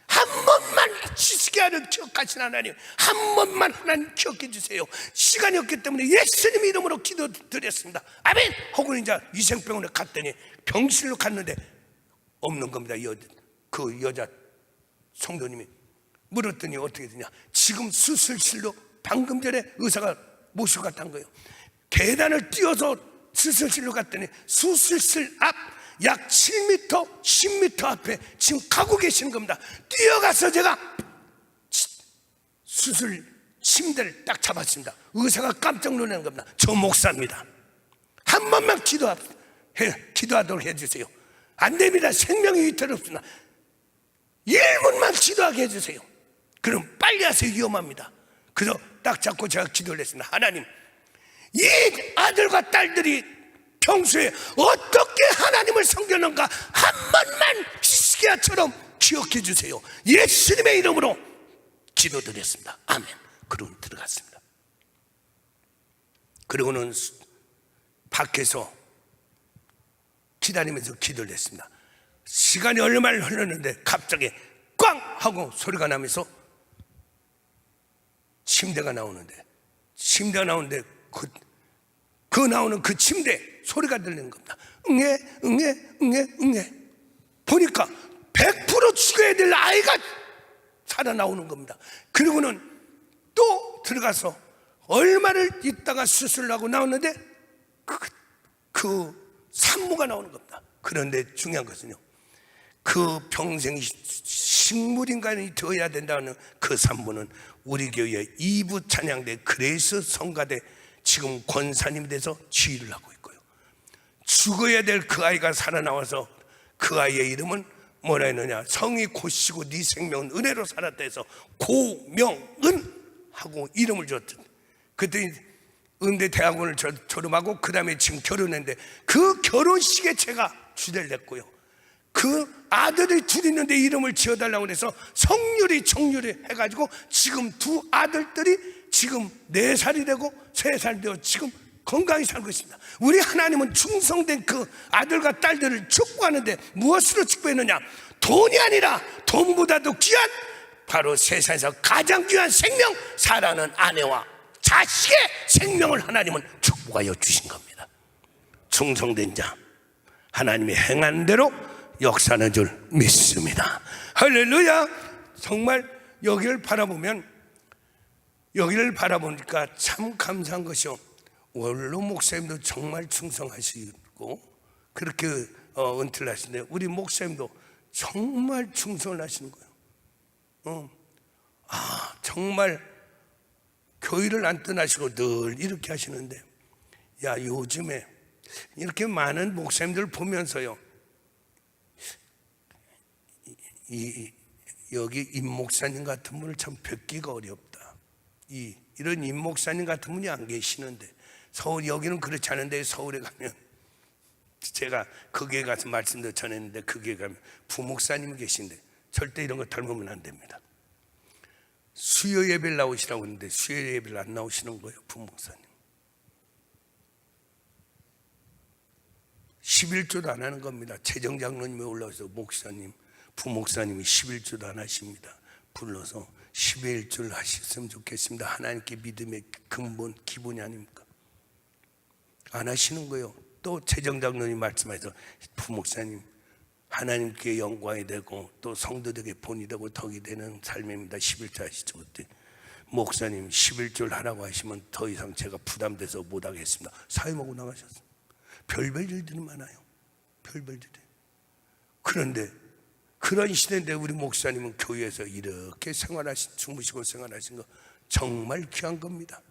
한 번만 히스기야를 기억하신 하나님, 한 번만 하나님 기억해 주세요. 시간이 없기 때문에 예수님 이름으로 기도드렸습니다. 아멘. 혹은 이제 위생병원에 갔더니 병실로 갔는데 없는 겁니다. 그 여자 성도님이 물었더니 어떻게 되냐, 지금 수술실로 방금 전에 의사가 모시고 갔다는 거예요. 계단을 뛰어서 수술실로 갔더니 수술실 앞 약 7m, 10m 앞에 지금 가고 계시는 겁니다. 뛰어가서 제가 수술 침대를 딱 잡았습니다. 의사가 깜짝 놀라는 겁니다. 저 목사입니다. 한 번만 기도하도록 해주세요. 안 됩니다. 생명이 위태롭습니다. 1분만 기도하게 해주세요. 그럼 빨리 하세요. 위험합니다. 그래서 딱 잡고 제가 기도를 했습니다. 하나님, 이 아들과 딸들이 평소에 어떻게 하나님을 섬겼는가 한 번만 히스기야처럼 기억해 주세요. 예수님의 이름으로 기도드렸습니다. 아멘. 그러고 들어갔습니다. 그리고는 밖에서 기다리면서 기도를 했습니다. 시간이 얼마나 흘렀는데 갑자기 꽝 하고 소리가 나면서 침대가 나오는데 그 나오는 그 침대 소리가 들리는 겁니다. 응애 보니까 100% 죽어야 될 아이가 살아나오는 겁니다. 그리고는 또 들어가서 얼마를 있다가 수술을 하고 나오는데 그 산모가 나오는 겁니다. 그런데 중요한 것은요, 그 평생 식물인간이 되어야 된다는 그 산모는 우리 교회 2부 찬양대 그레이스 성가대 지금 권사님이 돼서 지휘를 하고 있고요. 죽어야 될 그 아이가 살아나와서 그 아이의 이름은 뭐라 했느냐, 성이 곧시고 네 생명은 은혜로 살았다 해서 고명은 하고 이름을 줬죠. 그때 은대 대학원을 졸업하고 그 다음에 지금 결혼했는데 그 결혼식에 제가 주례를 냈고요. 그 아들이 둘 있는데 이름을 지어달라고 해서 성률이 정률이 해가지고 지금 두 아들들이 지금 4살이 되고 3살 되어 지금 건강히 살고 있습니다. 우리 하나님은 충성된 그 아들과 딸들을 축복하는데 무엇으로 축복했느냐, 돈이 아니라 돈보다도 귀한 바로 세상에서 가장 귀한 생명, 사랑하는 아내와 자식의 생명을 하나님은 축복하여 주신 겁니다. 충성된 자, 하나님이 행한 대로 역사하는 줄 믿습니다. 할렐루야. 정말 여기를 바라보니까 참 감사한 것이요, 원로 목사님도 정말 충성하시고 그렇게 은퇴를 하시는데 우리 목사님도 정말 충성을 하시는 거예요. 정말 교회를 안 떠나시고 늘 이렇게 하시는데, 야, 요즘에 이렇게 많은 목사님들 보면서요, 여기 임 목사님 같은 분을 참 뵙기가 어렵다. 이런 임 목사님 같은 분이 안 계시는데, 서울, 여기는 그렇지 않은데 서울에 가면, 제가 거기에 가서 말씀도 전했는데 거기에 가면 부목사님이 계신데 절대 이런 거 닮으면 안 됩니다. 수요 예배를 나오시라고 했는데 수요 예배를 안 나오시는 거예요. 부목사님 11조도 안 하는 겁니다. 최정장로님이 올라와서 목사님, 부목사님이 11조도 안 하십니다. 불러서 11조를 하셨으면 좋겠습니다. 하나님께 믿음의 근본, 기본이 아닙니까? 안 하시는 거예요. 또 최정장로님 말씀해서 부목사님, 하나님께 영광이 되고 또 성도들에게 본이 되고 덕이 되는 삶입니다. 11조 하시죠. 그때 목사님 11조를 하라고 하시면 더 이상 제가 부담돼서 못하겠습니다. 사임하고 나가셨어요. 별별 일들이 많아요. 별별 일이. 그런데 그런 시대인데 우리 목사님은 교회에서 이렇게 주무시고 생활하신 거 정말 귀한 겁니다.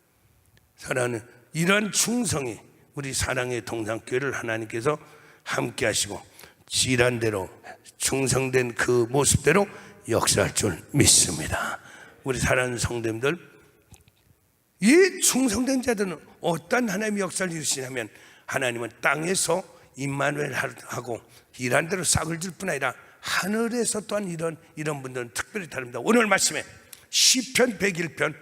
사랑하는 이러한 충성이 우리 사랑의 동산교회를 하나님께서 함께 하시고 지란대로 충성된 그 모습대로 역사할 줄 믿습니다. 우리 사랑하는 성도님들, 이 충성된 자들은 어떤 하나님의 역사를 이루시냐면 하나님은 땅에서 임마누엘 하고 일한 대로 싹을 줄 뿐 아니라 하늘에서 또한 이런 분들은 특별히 다릅니다. 오늘 말씀에 시편 101편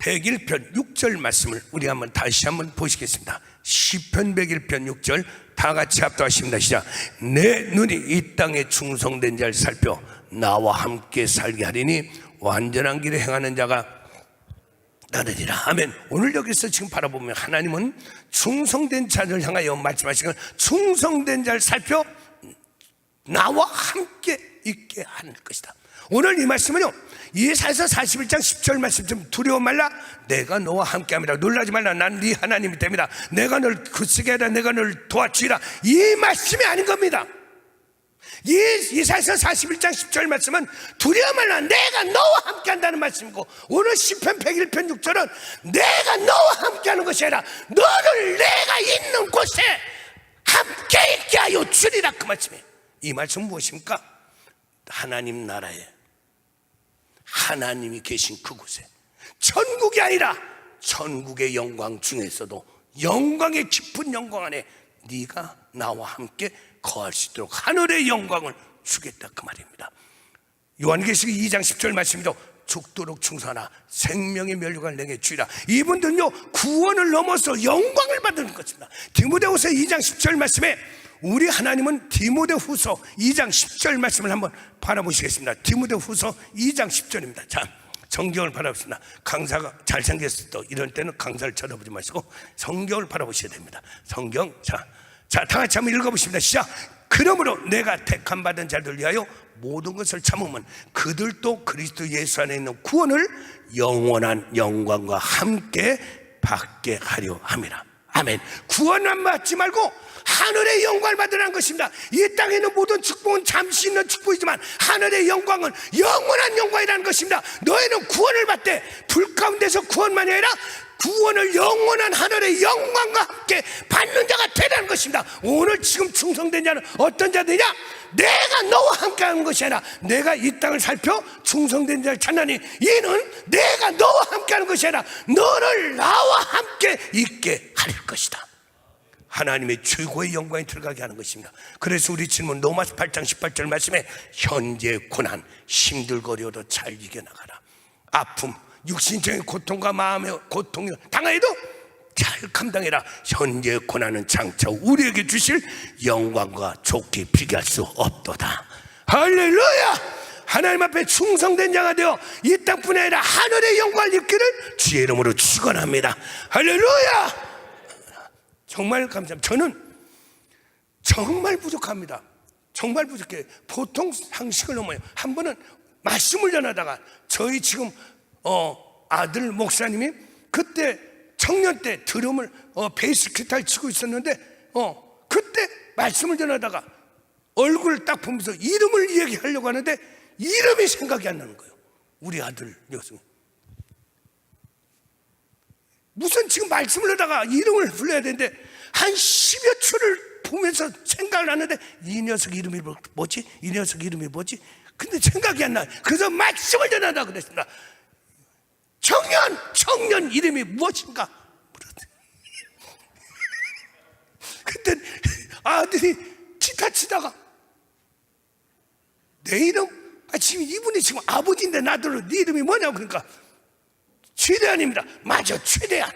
6절 말씀을 우리 다시 한번 보시겠습니다. 시편 101편 6절 다 같이 합독하십니다. 시작. 내 눈이 이 땅에 충성된 자를 살펴 나와 함께 살게 하리니 완전한 길에 행하는 자가 나르리라. 아멘. 오늘 여기서 지금 바라보면 하나님은 충성된 자를 향하여 말씀하시는 충성된 자를 살펴 나와 함께 있게 하는 것이다. 오늘 이 말씀은요, 이사야서 41장 10절 말씀 좀 두려워 말라. 내가 너와 함께합니다. 놀라지 말라. 난 네 하나님이 됩니다. 내가 널 굳세게 하라. 내가 널 도와주리라. 이 말씀이 아닌 겁니다. 이사야서 41장 10절 말씀은 두려워 말라. 내가 너와 함께한다는 말씀이고, 오늘 시편 101편 6절은 내가 너와 함께하는 것이 아니라 너를 내가 있는 곳에 함께 있게 하여 주리라. 그 말씀이에요. 이 말씀은 무엇입니까? 하나님 나라에 하나님이 계신 그곳에, 천국이 아니라 천국의 영광 중에서도 영광의 깊은 영광 안에 네가 나와 함께 거할 수 있도록 하늘의 영광을 주겠다. 그 말입니다. 요한계시록 2장 10절 말씀이죠. 죽도록 충성하라. 생명의 면류관을 내게 주리라. 이분들은요, 구원을 넘어서 영광을 받는 것입니다. 디모데후서 2장 10절 말씀에 우리 하나님은 디모데후서 2장 10절 말씀을 한번 바라보시겠습니다. 디모데후서 2장 10절입니다. 자, 성경을 바라보십니다. 강사가 잘생겼을 때 이런 때는 강사를 쳐다보지 마시고 성경을 바라보셔야 됩니다. 성경. 자, 다 같이 한번 읽어보십니다. 시작. 그러므로 내가 택함 받은 자들 위하여 모든 것을 참으면 그들도 그리스도 예수 안에 있는 구원을 영원한 영광과 함께 받게 하려 함이라. 아멘. 구원만 받지 말고 하늘의 영광을 받으라는 것입니다. 이 땅에 있는 모든 축복은 잠시 있는 축복이지만 하늘의 영광은 영원한 영광이라는 것입니다. 너희는 구원을 받되 불 가운데서 구원만이 아니라 구원을 영원한 하늘의 영광과 함께 받는 자가 되라는 것입니다. 오늘 지금 충성된 자는 어떤 자들이냐? 내가 너와 함께 하는 것이 아니라 내가 이 땅을 살펴 충성된 자를 찾나니 이는 내가 너와 함께 하는 것이 아니라 너를 나와 함께 있게 할 것이다. 하나님의 최고의 영광이 들어가게 하는 것입니다. 그래서 우리 질문 로마서 8장 18절 말씀에 현재 고난 힘들거려도 잘 이겨나가라. 아픔 육신적인 고통과 마음의 고통을 당하여도 잘 감당해라. 현재 고난은 장차 우리에게 주실 영광과 좋게 비교할 수 없도다. 할렐루야. 하나님 앞에 충성된 자가 되어 이 땅뿐 아니라 하늘의 영광을 입기를 주의 이름으로 축원합니다. 할렐루야. 정말 감사합니다. 저는 정말 부족합니다. 정말 부족해요. 보통 상식을 넘어요. 한 번은 말씀을 전하다가 저희 지금 아들 목사님이 그때 청년 때 드럼을 베이스 기타를 치고 있었는데 그때 말씀을 전하다가 얼굴을 딱 보면서 이름을 얘기하려고 하는데 이름이 생각이 안 나는 거예요. 우리 아들 녀석. 무슨 지금 말씀을 하다가 이름을 불러야 되는데 한 10여 초를 보면서 생각을 하는데 이 녀석 이름이 뭐지? 이 녀석 이름이 뭐지? 근데 생각이 안 나요. 그래서 말씀을 전하다 그랬습니다. 청년 이름이 무엇인가? 그때 아들이 기타 치다가 내 이름? 지금 이분이 지금 아버지인데 나더러 네 이름이 뭐냐고. 그러니까 최대한입니다. 맞아, 최대한.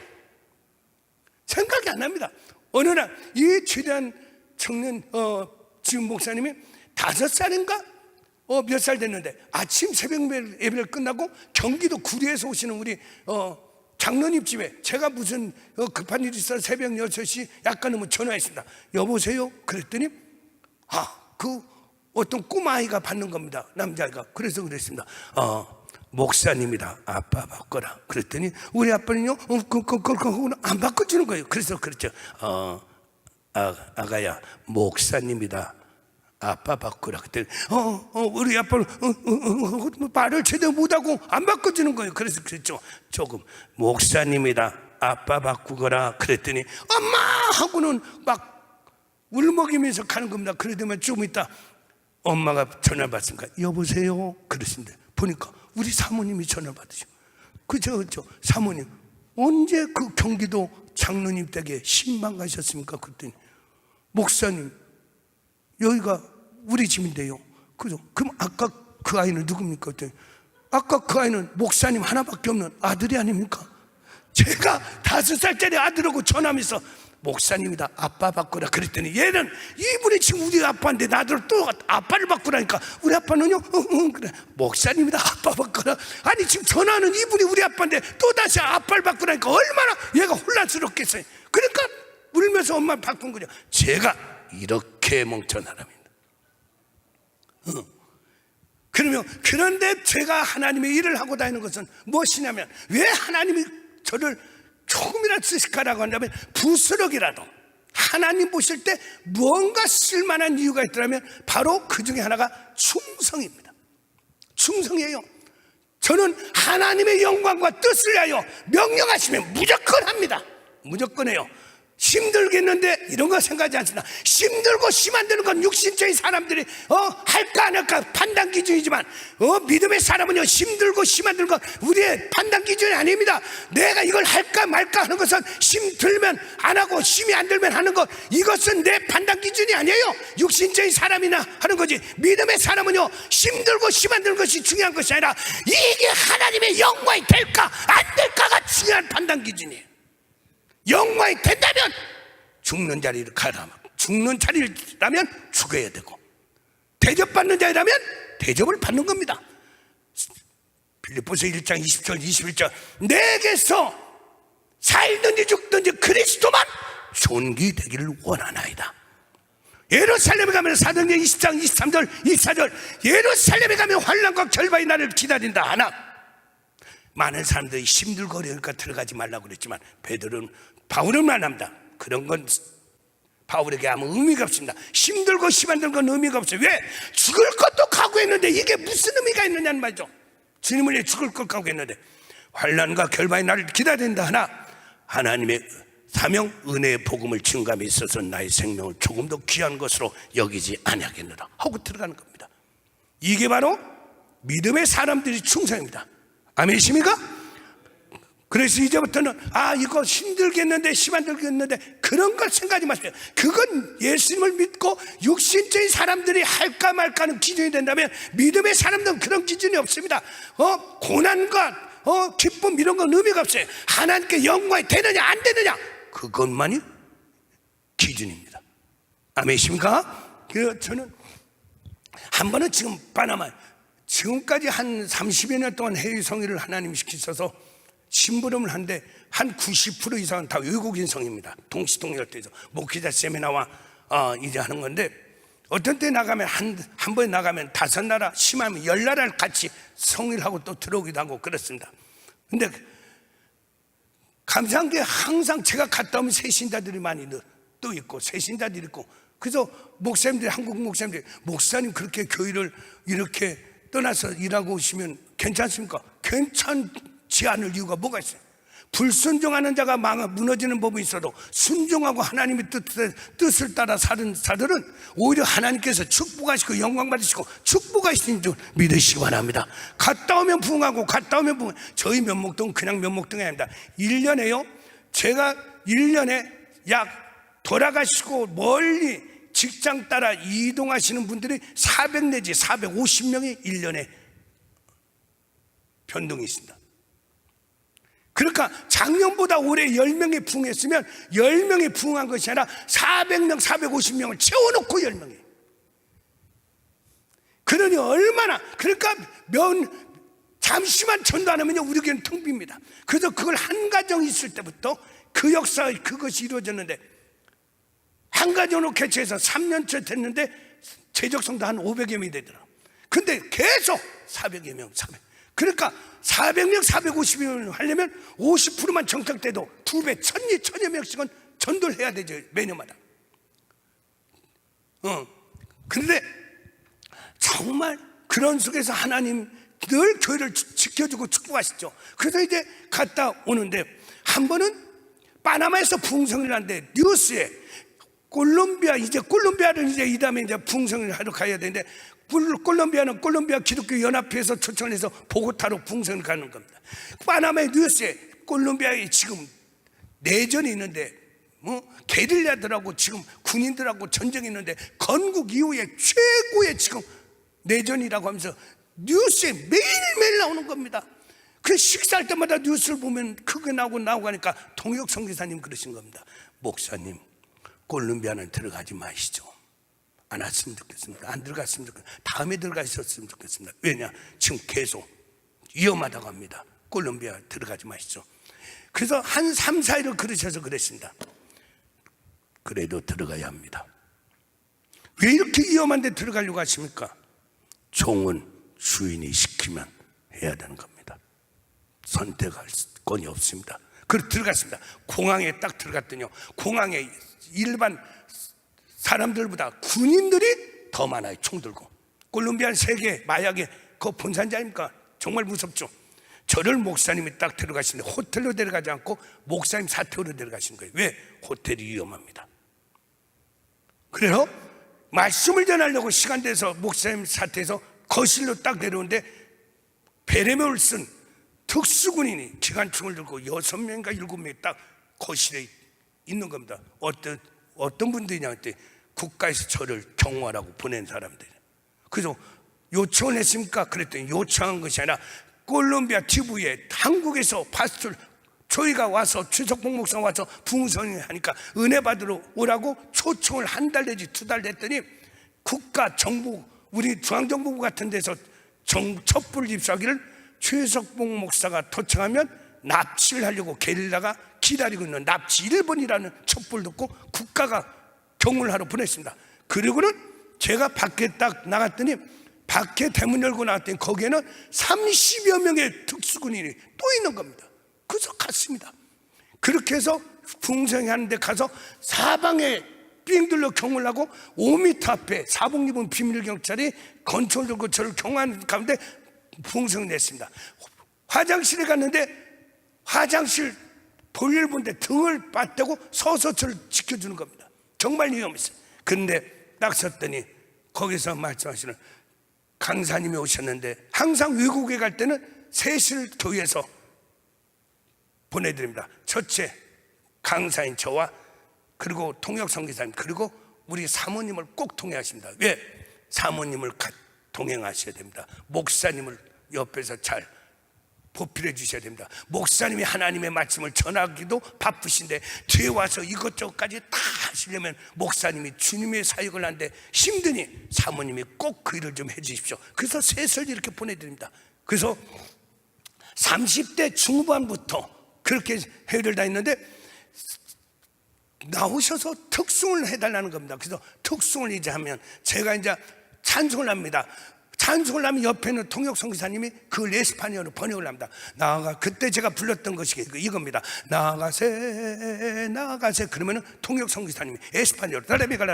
생각이 안 납니다. 어느 날 이 최대한 청년 지금 목사님이 5살인가? 몇 살 됐는데 아침 새벽 예배를 끝나고 경기도 구리에서 오시는 우리 장로님 집에 제가 무슨 급한 일이 있어서 새벽 6시 약간 넘으면 전화했습니다. 여보세요? 그랬더니 그 어떤 꼬마아이가 받는 겁니다. 남자아이가. 그래서 그랬습니다. 목사님이다. 아빠 바꿔라. 그랬더니 우리 아빠는요 안 바꿔주는 거예요. 그래서 그랬죠. 아가야 목사님이다. 아빠 바꾸라. 그때 우리 아빠는 말을 제대로 못하고 안 바꿔주는 거예요. 그래서 그랬죠. 조금 목사님이다, 아빠 바꾸거라 그랬더니 엄마 하고는 막 울먹이면서 가는 겁니다. 그러더니 좀 있다 엄마가 전화를 받습니까? 여보세요? 그러신데 보니까 우리 사모님이 전화를 받으시고 그저 사모님 언제 그 경기도 장로님 댁에 신방 가셨습니까? 그랬더니 목사님 여기가 우리 집인데요. 그죠? 그럼 아까 그 아이는 누굽니까? 그랬더니 아까 그 아이는 목사님 하나밖에 없는 아들이 아닙니까? 제가 5살짜리 아들하고 전화하면서 목사님이다, 아빠 바꾸라 그랬더니 얘는 이분이 지금 우리 아빠인데 나들 또 아빠를 바꾸라니까 우리 아빠는요? 그래 목사님이다, 아빠 바꾸라. 아니 지금 전화하는 이분이 우리 아빠인데 또다시 아빠를 바꾸라니까 얼마나 얘가 혼란스럽겠어요. 그러니까 울면서 엄마를 바꾼 거죠. 제가 이렇게 멍청한 사람입니다. 그러면 그런데 제가 하나님의 일을 하고 다니는 것은 무엇이냐면 왜 하나님이 저를 조금이라도 쓰실까라고 한다면 부스럭이라도 하나님 보실 때 무언가 쓸만한 이유가 있더라면 바로 그 중에 하나가 충성입니다. 충성이에요. 저는 하나님의 영광과 뜻을 위하여 명령하시면 무조건 합니다. 무조건 해요. 힘들겠는데 이런 거 생각하지 않습니다. 힘들고 심한 드는 건 육신적인 사람들이 할까 안 할까 판단 기준이지만 믿음의 사람은요 힘들고 심한 드는 건 우리의 판단 기준이 아닙니다. 내가 이걸 할까 말까 하는 것은 힘 들면 안 하고 힘이 안 들면 하는 것, 이것은 내 판단 기준이 아니에요. 육신적인 사람이나 하는 거지. 믿음의 사람은요 힘들고 심한 드는 것이 중요한 것이 아니라 이게 하나님의 영광이 될까 안 될까가 중요한 판단 기준이에요. 영광이 된다면 죽는 자리를 가라. 죽는 자리라면 죽어야 되고 대접받는 자리라면 대접을 받는 겁니다. 빌립보서 1장 20절 21절 내게서 살든지 죽든지 그리스도만 존귀되기를 원하나이다. 예루살렘에 가면 사도행전 20장 23절 24절 예루살렘에 가면 환난과 결박이 나를 기다린다 하나 많은 사람들이 힘들고 어려우니까 들어가지 말라고 그랬지만 바울은 말합니다. 그런 건 바울에게 아무 의미가 없습니다. 힘들고 심한 건 의미가 없어요. 왜? 죽을 것도 각오했는데 이게 무슨 의미가 있느냐는 말이죠. 주님을 위해 죽을 것 각오했는데 환난과 결박이 나를 기다린다 하나 하나님의 사명 은혜의 복음을 증감에 있어서 나의 생명을 조금 더 귀한 것으로 여기지 아니하겠노라 하고 들어가는 겁니다. 이게 바로 믿음의 사람들이 충성입니다. 아멘이십니까? 그래서 이제부터는 이거 힘들겠는데 심한 들겠는데 그런 걸 생각하지 마세요. 그건 예수님을 믿고 육신적인 사람들이 할까 말까는 기준이 된다면 믿음의 사람들은 그런 기준이 없습니다. 고난과 기쁨 이런 건 의미가 없어요. 하나님께 영광이 되느냐 안 되느냐 그것만이 기준입니다. 아멘이십니까? 저는 한 번은 지금 파나마 지금까지 한 30여 년 동안 해외 성의를 하나님 시키셔서 심부름을 하는데 한 90% 이상은 다 외국인 성입니다. 동시통역대에서 목회자 세미나와 이제 하는 건데 어떤 때 나가면 한 번에 나가면 5나라 심하면 10나라를 같이 성의를 하고 또 들어오기도 하고 그렇습니다. 근데 감사한 게 항상 제가 갔다 오면 새신자들이 많이 또 있고 새신자들이 있고 그래서 목사님들이 한국 목사님들이 목사님 그렇게 교회를 이렇게 떠나서 일하고 오시면 괜찮습니까? 괜찮지 않을 이유가 뭐가 있어요? 불순종하는 자가 무너지는 법이 있어도 순종하고 하나님의 뜻을 따라 사는 자들은 오히려 하나님께서 축복하시고 영광 받으시고 축복하시는 줄 믿으시기 바랍니다. 갔다 오면 부흥하고 갔다 오면 부흥. 저희 면목동은 그냥 면목동이 아닙니다. 1년에요 제가 1년에 약 돌아가시고 멀리 직장 따라 이동하시는 분들이 400 내지 450명이 1년에 변동이 있습니다. 그러니까 작년보다 올해 10명이 부흥했으면 10명이 부흥한 것이 아니라 400명, 450명을 채워놓고 10명이. 그러니 얼마나, 그러니까 잠시만 전도 안 하면요, 우리 교회는 텅 빕니다. 그래서 그걸 한 가정 있을 때부터 그 역사, 그것이 이루어졌는데, 한 가정으로 개최해서 3년째 됐는데, 재적성도 한 500여 명이 되더라고요. 근데 계속 400여 명, 400. 그러니까 400명, 450명을 하려면 50%만 정착돼도 2배, 1000여 명씩은 전도를 해야 되죠, 매년마다. 그런데 정말 그런 속에서 하나님 늘 교회를 지켜주고 축복하시죠. 그래서 이제 갔다 오는데 한 번은 파나마에서 부흥성을 하는데 뉴스에 콜롬비아를 이제 이 다음에 이제 부흥성을 하러 가야 되는데 콜롬비아는 콜롬비아 기독교 연합회에서 초청을 해서 보고타로 부흥성을 가는 겁니다. 파나마의 뉴스에 콜롬비아에 지금 내전이 있는데 게릴라들하고 지금 군인들하고 전쟁이 있는데 건국 이후에 최고의 지금 내전이라고 하면서 뉴스에 매일매일 나오는 겁니다. 그 식사할 때마다 뉴스를 보면 크게 나오고 하니까 동혁 선교사님 그러신 겁니다. 목사님, 콜롬비아는 들어가지 마시죠. 안 왔으면 좋겠습니다. 안 들어갔으면 좋겠습니다. 다음에 들어가 있었으면 좋겠습니다. 왜냐? 지금 계속 위험하다고 합니다. 콜롬비아 들어가지 마시죠. 그래서 한 3, 4일을 그러셔서 그랬습니다. 그래도 들어가야 합니다. 왜 이렇게 위험한 데 들어가려고 하십니까? 종은 주인이 시키면 해야 되는 겁니다. 선택할 권이 없습니다. 그래서 들어갔습니다. 공항에 딱 들어갔더니요, 공항에 일반 사람들보다 군인들이 더 많아요. 총 들고. 콜롬비아 세계 마약의 그 본산지 아닙니까? 정말 무섭죠. 저를 목사님이 딱 데려가시는데 호텔로 데려가지 않고 목사님 사택으로 데려가신 거예요. 왜? 호텔이 위험합니다. 그래서 말씀을 전하려고 시간 돼서 목사님 사택에서 거실로 딱 내려오는데 베레모를 쓴 특수군인이 기관총을 들고 6명인가 7명이 딱 거실에 있는 겁니다. 어떤 분들이냐 했더니 국가에서 저를 경호하라고 보낸 사람들이에요. 그래서 요청을 했습니까? 그랬더니 요청한 것이 아니라 콜롬비아 TV에 한국에서 파스tor 저희가 와서 최석봉 목사 와서 부흥선을 하니까 은혜 받으러 오라고 초청을 한 달 내지 2달 됐더니 국가 정부 우리 중앙정부부 같은 데서 첩보를 입수하기를 최석봉 목사가 도착하면 납치를 하려고 게릴라가 기다리고 있는 납치 1번이라는 첩보를 듣고 국가가 경호를 하러 보냈습니다. 그리고는 제가 밖에 딱 나갔더니 밖에 대문 열고 나왔더니 거기에는 30여 명의 특수군인이 또 있는 겁니다. 그래서 갔습니다. 그렇게 해서 부흥성이 하는데 가서 사방에 삥들로 경호를 하고 5m 앞에 사복 입은 비밀경찰이 건초를 들고 저를 경호하는 가운데 부흥성을 냈습니다. 화장실에 갔는데 화장실 볼일 보는데 등을 맞대고 서서 저를 지켜주는 겁니다. 정말 위험했어요. 그런데 딱 섰더니 거기서 말씀하시는 강사님이 오셨는데 항상 외국에 갈 때는 셋을 교회에서 보내드립니다. 첫째 강사인 저와 그리고 통역 선교사님 그리고 우리 사모님을 꼭 통행하십니다. 왜? 사모님을 동행하셔야 됩니다. 목사님을 옆에서 잘 보필해 주셔야 됩니다. 목사님이 하나님의 말씀을 전하기도 바쁘신데 뒤에 와서 이것저것까지 다 하시려면 목사님이 주님의 사역을 하는데 힘드니 사모님이 꼭 그 일을 좀 해주십시오. 그래서 셋을 이렇게 보내드립니다. 그래서 30대 중후반부터 그렇게 회의를 다 했는데 나오셔서 특송을 해달라는 겁니다. 그래서 특송을 이제 하면 제가 이제 찬송을 합니다. 찬송을 하면 옆에는 통역 선교사님이 그걸 에스파니어로 번역을 합니다. 그때 제가 불렀던 것이 이겁니다. 나아가세 그러면은 통역 선교사님이 에스파니어로 달라메가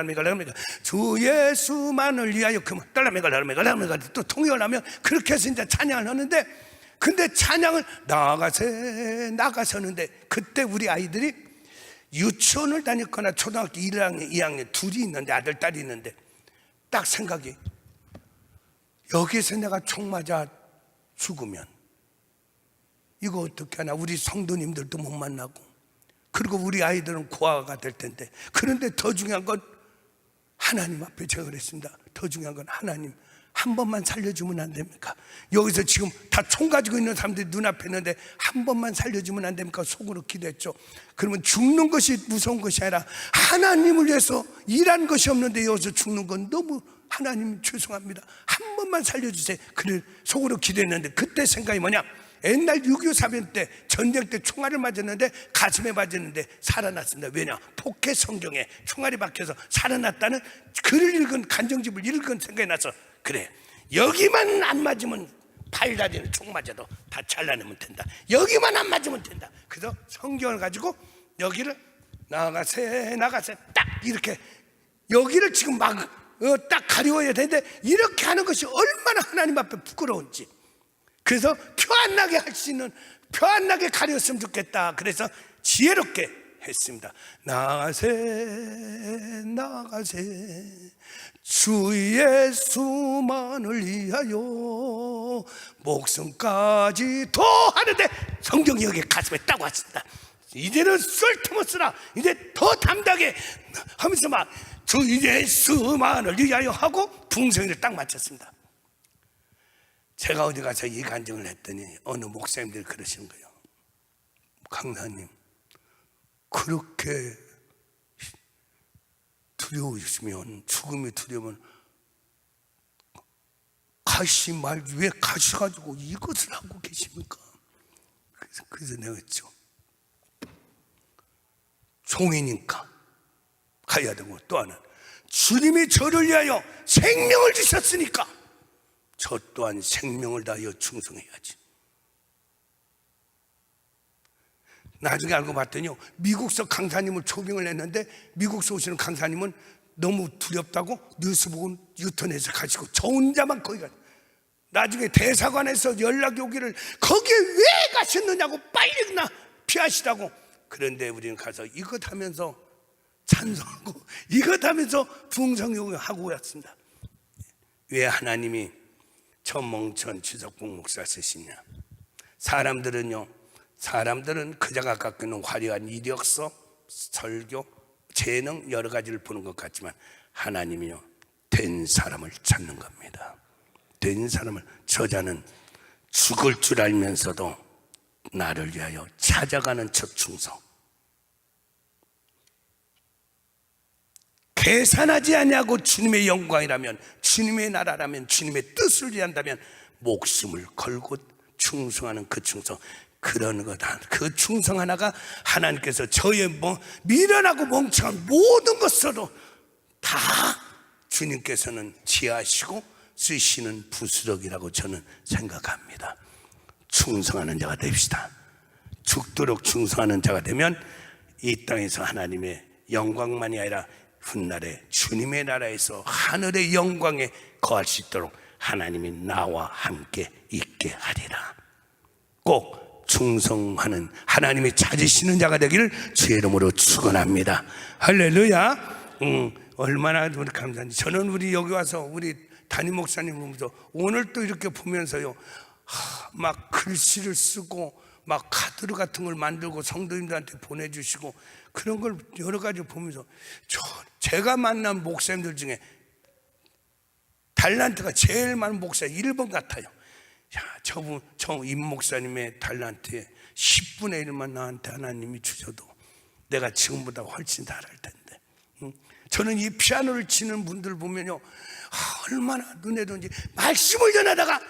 주 예수만을 위하여 그러면 달라메가 또 통역을 하면 그렇게 해서 이제 찬양을 하는데 근데 찬양을 나가서는데 그때 우리 아이들이 유치원을 다녔거나 초등학교 1학년, 2학년 둘이 있는데 아들, 딸이 있는데 딱 생각이 여기서 내가 총 맞아 죽으면 이거 어떻게 하나 우리 성도님들도 못 만나고 그리고 우리 아이들은 고아가 될 텐데 그런데 더 중요한 건 하나님 앞에 제가 그랬습니다. 더 중요한 건 하나님 한 번만 살려주면 안 됩니까? 여기서 지금 다 총 가지고 있는 사람들이 눈앞에 있는데 한 번만 살려주면 안 됩니까? 속으로 기도했죠. 그러면 죽는 것이 무서운 것이 아니라 하나님을 위해서 일한 것이 없는데 여기서 죽는 건 너무 하나님 죄송합니다. 한 번만 살려주세요. 그래 속으로 기도했는데 그때 생각이 뭐냐? 옛날 6.25 사변 때 전쟁 때 총알을 맞았는데 가슴에 맞았는데 살아났습니다. 왜냐? 포켓 성경에 총알이 박혀서 살아났다는 글을 읽은 간정집을 읽은 생각이 나서 그래 여기만 안 맞으면 팔다리는 총 맞아도 다 잘라내면 된다. 여기만 안 맞으면 된다. 그래서 성경을 가지고 여기를 나가세 딱 이렇게 여기를 지금 막 딱 가리워야 되는데 이렇게 하는 것이 얼마나 하나님 앞에 부끄러운지. 그래서 표 안 나게 할 수 있는, 표 안 나게 가렸으면 좋겠다. 그래서 지혜롭게 했습니다. 나가세 나가세 주 예수만을 위하여 목숨까지 더 하는데 성경이 여기 가슴에 딱 왔습니다. 이제는 쓸데없으라, 이제 더 담대하게 하면서 막 주 예수만을 위하여 하고 풍성을 딱 맞췄습니다. 제가 어디 가서 이 간증을 했더니 어느 목사님들이 그러시는 거예요. 강사님, 그렇게 두려우시면, 죽음이 두려우면 가시 말 왜 가셔가지고 이것을 하고 계십니까? 그래서 내가 했죠. 종이니까 가야 되고, 또 하나 주님이 저를 위하여 생명을 주셨으니까 저 또한 생명을 다하여 충성해야지. 나중에 알고 봤더니요, 미국서 강사님을 초빙을 했는데 미국서 오시는 강사님은 너무 두렵다고 뉴스 보고 유턴해서 가시고 저 혼자만 거기 가. 나중에 대사관에서 연락이 오기를 거기에 왜 가셨느냐고 빨리 나 피하시라고. 그런데 우리는 가서 이것 하면서 찬송하고 이것 하면서 부흥성경을 하고 왔습니다. 왜 하나님이 천몽천 주석봉 목사 쓰시냐? 사람들은 그자가 갖고 있는 화려한 이력서, 설교, 재능 여러 가지를 보는 것 같지만 하나님이요, 된 사람을 찾는 겁니다. 된 사람을. 저자는 죽을 줄 알면서도 나를 위하여 찾아가는 첫 충성. 계산하지 아니하고 주님의 영광이라면, 주님의 나라라면, 주님의 뜻을 위한다면 목숨을 걸고 충성하는 그 충성, 그런 거다. 그 충성 하나가 하나님께서 저의 미련하고 멍청한 모든 것으로 다 주님께서는 지하시고 쓰시는 부스럭이라고 저는 생각합니다. 충성하는 자가 됩시다. 죽도록 충성하는 자가 되면 이 땅에서 하나님의 영광만이 아니라 훗날에 주님의 나라에서 하늘의 영광에 거할 수 있도록 하나님이 나와 함께 있게 하리라. 꼭 충성하는 하나님이 찾으시는 자가 되기를 주의 이름으로 축원합니다. 할렐루야. 얼마나 우리 감사한지. 저는 우리 여기 와서 우리 담임 목사님 보면서 오늘 또 이렇게 보면서요, 막 글씨를 쓰고 막 카드 같은 걸 만들고 성도님들한테 보내주시고 그런 걸 여러 가지 보면서 제가 만난 목사님들 중에 달란트가 제일 많은 목사 1번 같아요. 야, 저 임 목사님의 달란트에 10분의 1만 나한테 하나님이 주셔도 내가 지금보다 훨씬 잘할 텐데. 저는 이 피아노를 치는 분들 보면요, 얼마나 눈에 든지 말씀을 전하다가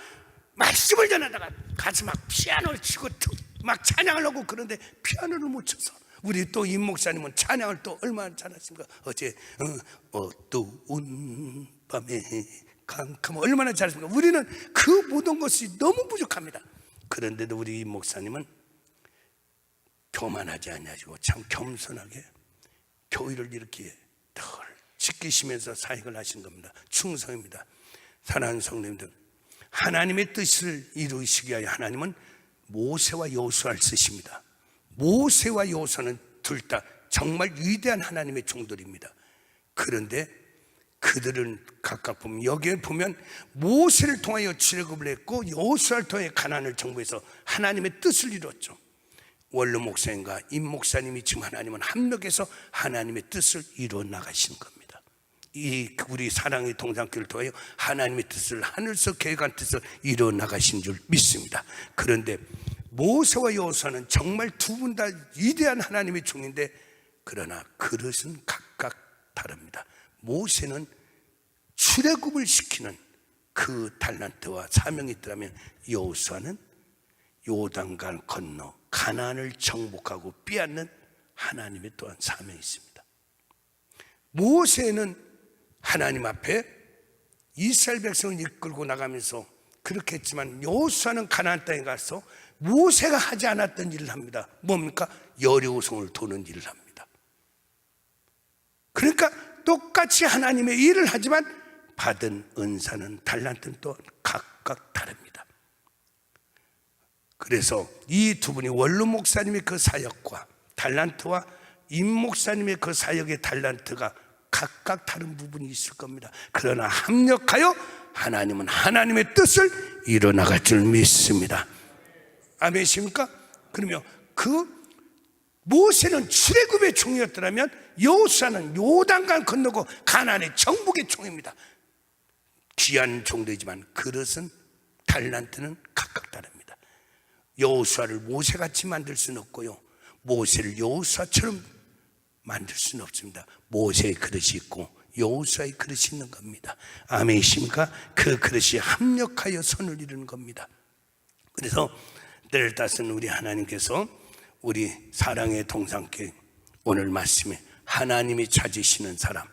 가서 막 피아노를 치고 막 찬양을 하고, 그런데 피아노를 못 쳐서. 우리 또 임 목사님은 찬양을 또 얼마나 잘하십니까? 어제 어두운 밤에 캄캄 얼마나 잘하십니까? 우리는 그 모든 것이 너무 부족합니다. 그런데도 우리 임 목사님은 교만하지 아니하시고 참 겸손하게 교회를 이렇게 늘 지키시면서 사역을 하신 겁니다. 충성입니다. 사랑하는 성도님들, 하나님의 뜻을 이루시기 위하여 하나님은 모세와 여호수아를 쓰십니다. 모세와 여호수아는 둘 다 정말 위대한 하나님의 종들입니다. 그런데 그들은 각각 보면, 여기에 보면 모세를 통하여 출애굽을 했고 여호수아를 통해 가나안을 정복해서 하나님의 뜻을 이뤘죠. 원로 목사님과 임 목사님이 지금 하나님은 합력해서 하나님의 뜻을 이루어 나가시는 겁니다. 이 우리 사랑의 동산교회를 통하여 하나님의 뜻을, 하늘에서 계획한 뜻을 이루어 나가신 줄 믿습니다. 그런데 모세와 여호수아는 정말 두 분 다 위대한 하나님의 종인데, 그러나 그릇은 각각 다릅니다. 모세는 출애굽을 시키는 그 달란트와 사명이 있더라면 여호수아는 요단강 건너 가나안을 정복하고 빼앗는 하나님의 또한 사명이 있습니다. 모세는 하나님 앞에 이스라엘 백성을 이끌고 나가면서 그렇게 했지만, 여호수아는 가나안 땅에 가서 모세가 하지 않았던 일을 합니다. 뭡니까? 여리고성을 도는 일을 합니다. 그러니까 똑같이 하나님의 일을 하지만 받은 은사는 달란트는 또 각각 다릅니다. 그래서 이 두 분이 원로 목사님의 그 사역과 달란트와 임 목사님의 그 사역의 달란트가 각각 다른 부분이 있을 겁니다. 그러나 합력하여 하나님은 하나님의 뜻을 이뤄나갈 줄 믿습니다. 아멘이십니까? 그러면 그 모세는 출애굽의 종이었더라면 여호수아는 요단강 건너고 가나안의 정복의 종입니다. 귀한 종들이지만 그릇은 달란트는 각각 다릅니다. 여호수아를 모세같이 만들 수는 없고요, 모세를 여호수아처럼 만들 수는 없습니다. 모세의 그릇이 있고 여호수아의 그릇이 있는 겁니다. 아멘이십니까? 그 그릇이 합력하여 선을 이루는 겁니다. 그래서 때를 따스는 우리 하나님께서 우리 사랑의 동산교회 오늘 말씀에 하나님이 찾으시는 사람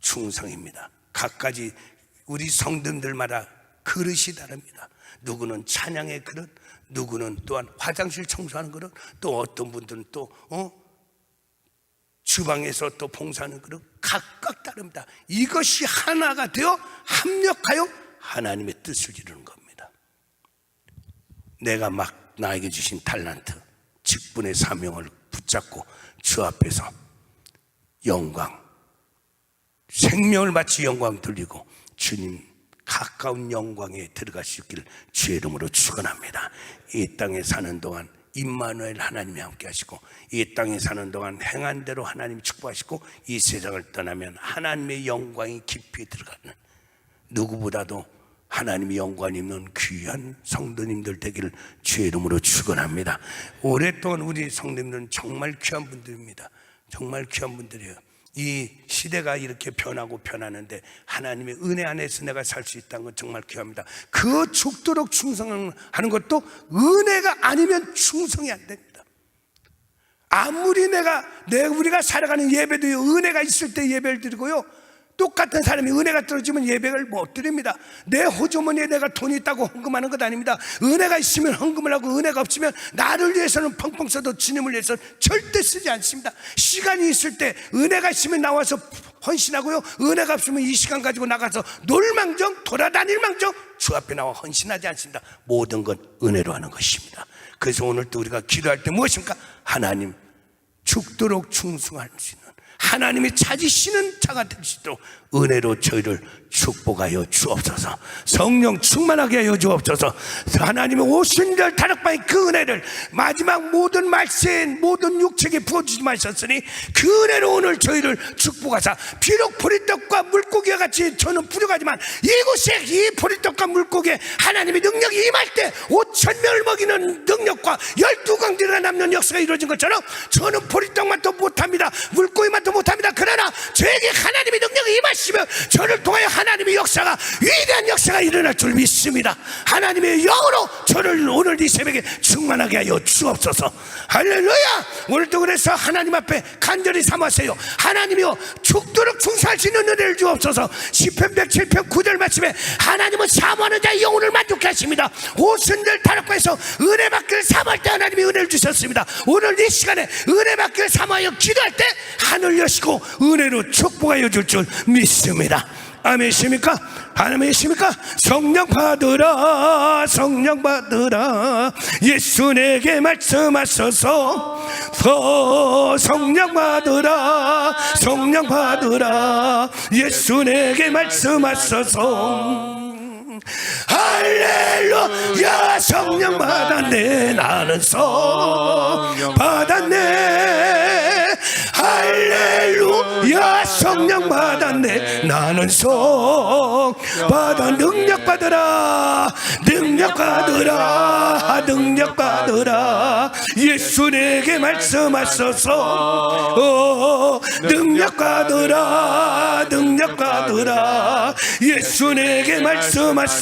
충성입니다. 각가지 우리 성도들마다 그릇이 다릅니다. 누구는 찬양의 그릇, 누구는 또한 화장실 청소하는 그릇, 또 어떤 분들은 또 주방에서 또 봉사하는 그릇, 각각 다릅니다. 이것이 하나가 되어 합력하여 하나님의 뜻을 이루는 겁니다. 내가 막 나에게 주신 달란트, 직분의 사명을 붙잡고 주 앞에서 영광, 생명을 바치 영광 돌리고 주님 가까운 영광에 들어갈 수 있기를 주의 이름으로 축원합니다. 이 땅에 사는 동안 임마누엘 하나님이 함께 하시고, 이 땅에 사는 동안 행한 대로 하나님이 축복하시고, 이 세상을 떠나면 하나님의 영광이 깊이 들어가는, 누구보다도 하나님의 영광 입는 귀한 성도님들 되기를 주의 이름으로 축원합니다. 오랫동안 우리 성도님들은 정말 귀한 분들입니다. 정말 귀한 분들이에요. 이 시대가 이렇게 변하고 변하는데 하나님의 은혜 안에서 내가 살 수 있다는 건 정말 귀합니다. 그 죽도록 충성하는 것도 은혜가 아니면 충성이 안 됩니다. 아무리 우리가 살아가는 예배도 은혜가 있을 때 예배를 드리고요, 똑같은 사람이 은혜가 떨어지면 예배를 못 드립니다. 내 호주머니에 내가 돈이 있다고 헌금하는 것 아닙니다. 은혜가 있으면 헌금을 하고, 은혜가 없으면 나를 위해서는 펑펑 써도 주님을 위해서는 절대 쓰지 않습니다. 시간이 있을 때 은혜가 있으면 나와서 헌신하고요, 은혜가 없으면 이 시간 가지고 나가서 놀망정 돌아다닐망정 주 앞에 나와 헌신하지 않습니다. 모든 건 은혜로 하는 것입니다. 그래서 오늘 또 우리가 기도할 때 무엇입니까? 하나님 죽도록 충성할 수 있는 하나님이 찾으시는 자가 될 수 있도록 은혜로 저희를 축복하여 주옵소서. 성령 충만하게 하여 주옵소서. 하나님의 오순절 다락방의 그 은혜를 마지막 모든 말세에 모든 육체에 부어주지 마셨으니 그 은혜로 오늘 저희를 축복하사, 비록 보리떡과 물고기와 같이 저는 부족하지만 이곳에 이 보리떡과 물고기에 하나님의 능력이 임할 때 5,000명을 먹이는 능력과 12광대가 남는 역사가 이루어진 것처럼 저는 보리떡만도 못합니다, 물고기만도 못합니다. 그러나 저에게 하나님의 능력이 임하시면 저를 통하여 하나님의 역사가, 위대한 역사가 일어날 줄 믿습니다. 하나님의 영으로 저를 오늘 이 새벽에 충만하게 하여 주옵소서. 할렐루야. 오늘도 그래서 하나님 앞에 간절히 삼으세요. 하나님이여 죽도록 충성할 수 있는 은혜를 주옵소서. 시편 107편 9절 말씀에 하나님은 사모하는 자의 영혼을 만족케 하십니다. 오순절 다락방에서 은혜 받기를 사모할 때 하나님이 은혜를 주셨습니다. 오늘 이 시간에 은혜 받기를 사모하여 기도할 때 하늘 여시고 은혜로 축복하여 줄 줄 믿습니다. 아멘이십니까? 아멘이십니까? 성령 받으라, 성령 받으라. 예수 내게 말씀하소서. 성령 받으라, 성령 받으라. 예수 내게 말씀하소서. 할렐루야. 성령 받았네, 나는 성령 받았네. 할렐루야. 성령 받았네, 나는 성 받아. 능력 받으라, 능력 받으라, 능력 받으라. 예수 내게 말씀하소서. 능력 받으라, 능력 받으라. 예수 내게 말씀하소서.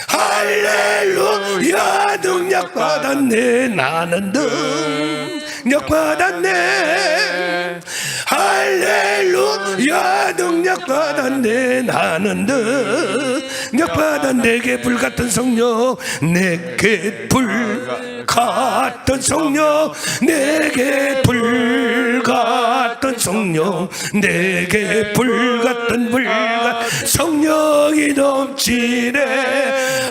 할렐루야. 능력 받았네, 나는 능력 받았네. 할렐루야. 능력 받았네, 나는 역받아 내게 불같은 성령, 내게 불같은 성령, 내게 불같은 성령, 내게 불같은 성령이 넘치네.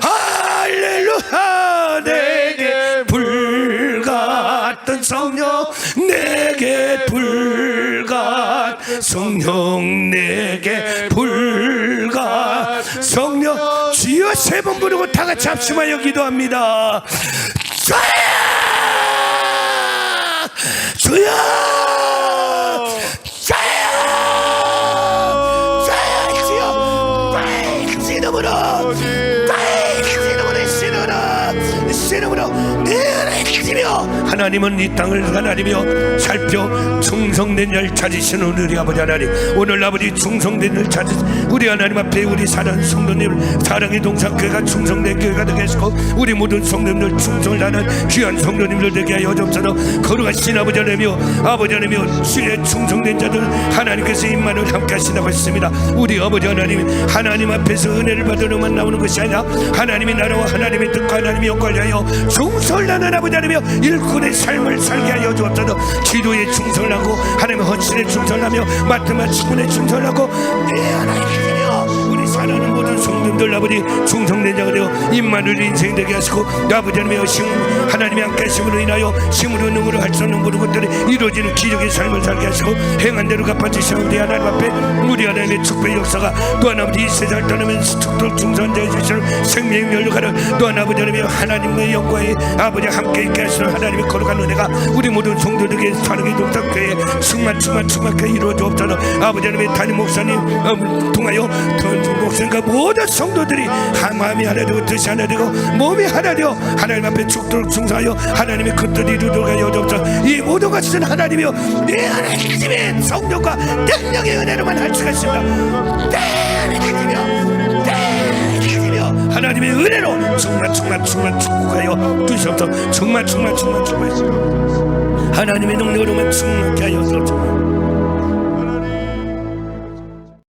할렐루야. 내게 불같은 성령, 내게 불같은 성령, 내게 불같은 성령. 주여 세 번 부르고 다 같이 합심하여 기도합니다. 주여, 주여, 하나님은 이 땅을 하나님이여 살펴 충성된 열 찾으시는 우리 아버지 하나님, 오늘 아버지 충성된 열 찾으신 우리 하나님 앞에 우리 사랑하는 성도님을 사랑의 동상교회가 충성된 교회가 되게 하시고 우리 모든 성도님들 충성을 하는 귀한 성도님들 되게 하여 주옵소서. 거룩하신 아버지 하나님이여, 아버지 하나님이여, 주의 충성된 자들 하나님께서 임만을 함께 하신다고 했습니다. 우리 아버지 하나님, 하나님 앞에서 은혜를 받으러만 나오는 것이 아니라 하나님의 나라와 하나님의 뜻과 하나님의 영광을 하여 충성을 하는 아버지 하나님이여, 일꾼의 삶을 살게 하여 주옵소서. 기도에 충성을 하고 하나님의 헌신에 충성을 하며 마트마 직분에 충성을 하고 네 하나님이여, 우리 사랑하는 모든 성도들 아버지 충성된 자가 되어 임마누엘 인생 되게 하시고 아버지 하나님의 하나님의 함께 하심으로 인하여 힘으로 능으로 할 수 없는 모든 것들이 이루어지는 기적의 삶을 살게 하시고 행한 대로 갚아주시는 우리 하나님 앞에 우리 하나님의 축복의 역사가 또한 아버지 이 세상을 떠나면서 축복 충성자해 주시는 생명의 연료가는 또한 아버지 하나님의 하나님의 영광에 아버지 함께 있게 하시는 하나님의 거룩한 은혜가 우리 모든 성도들에게 사랑의 동탁교회에 충만하게 이루어지옵소서. 아버지 하나님의 담임 목사님 통하여 목사님과 모든 성도들이 한 마음이 하나 되고 뜻이 하나 되고 몸이 하나 되어 하나님 앞에 죽도록 충성하여 하나님의 그 뜻을 이루도록 하여 주옵소서. 이 모든 것은 하나님이여 네 하나님의 성령과 능력의 은혜로만 할 수가 있습니다. 네 하나님이여, 네 하나님이여, 하나님의 은혜로 충만 축복하여 주시옵소서. 충만 축복하여 하나님의 능력으로만 충만케 하여 주옵소서.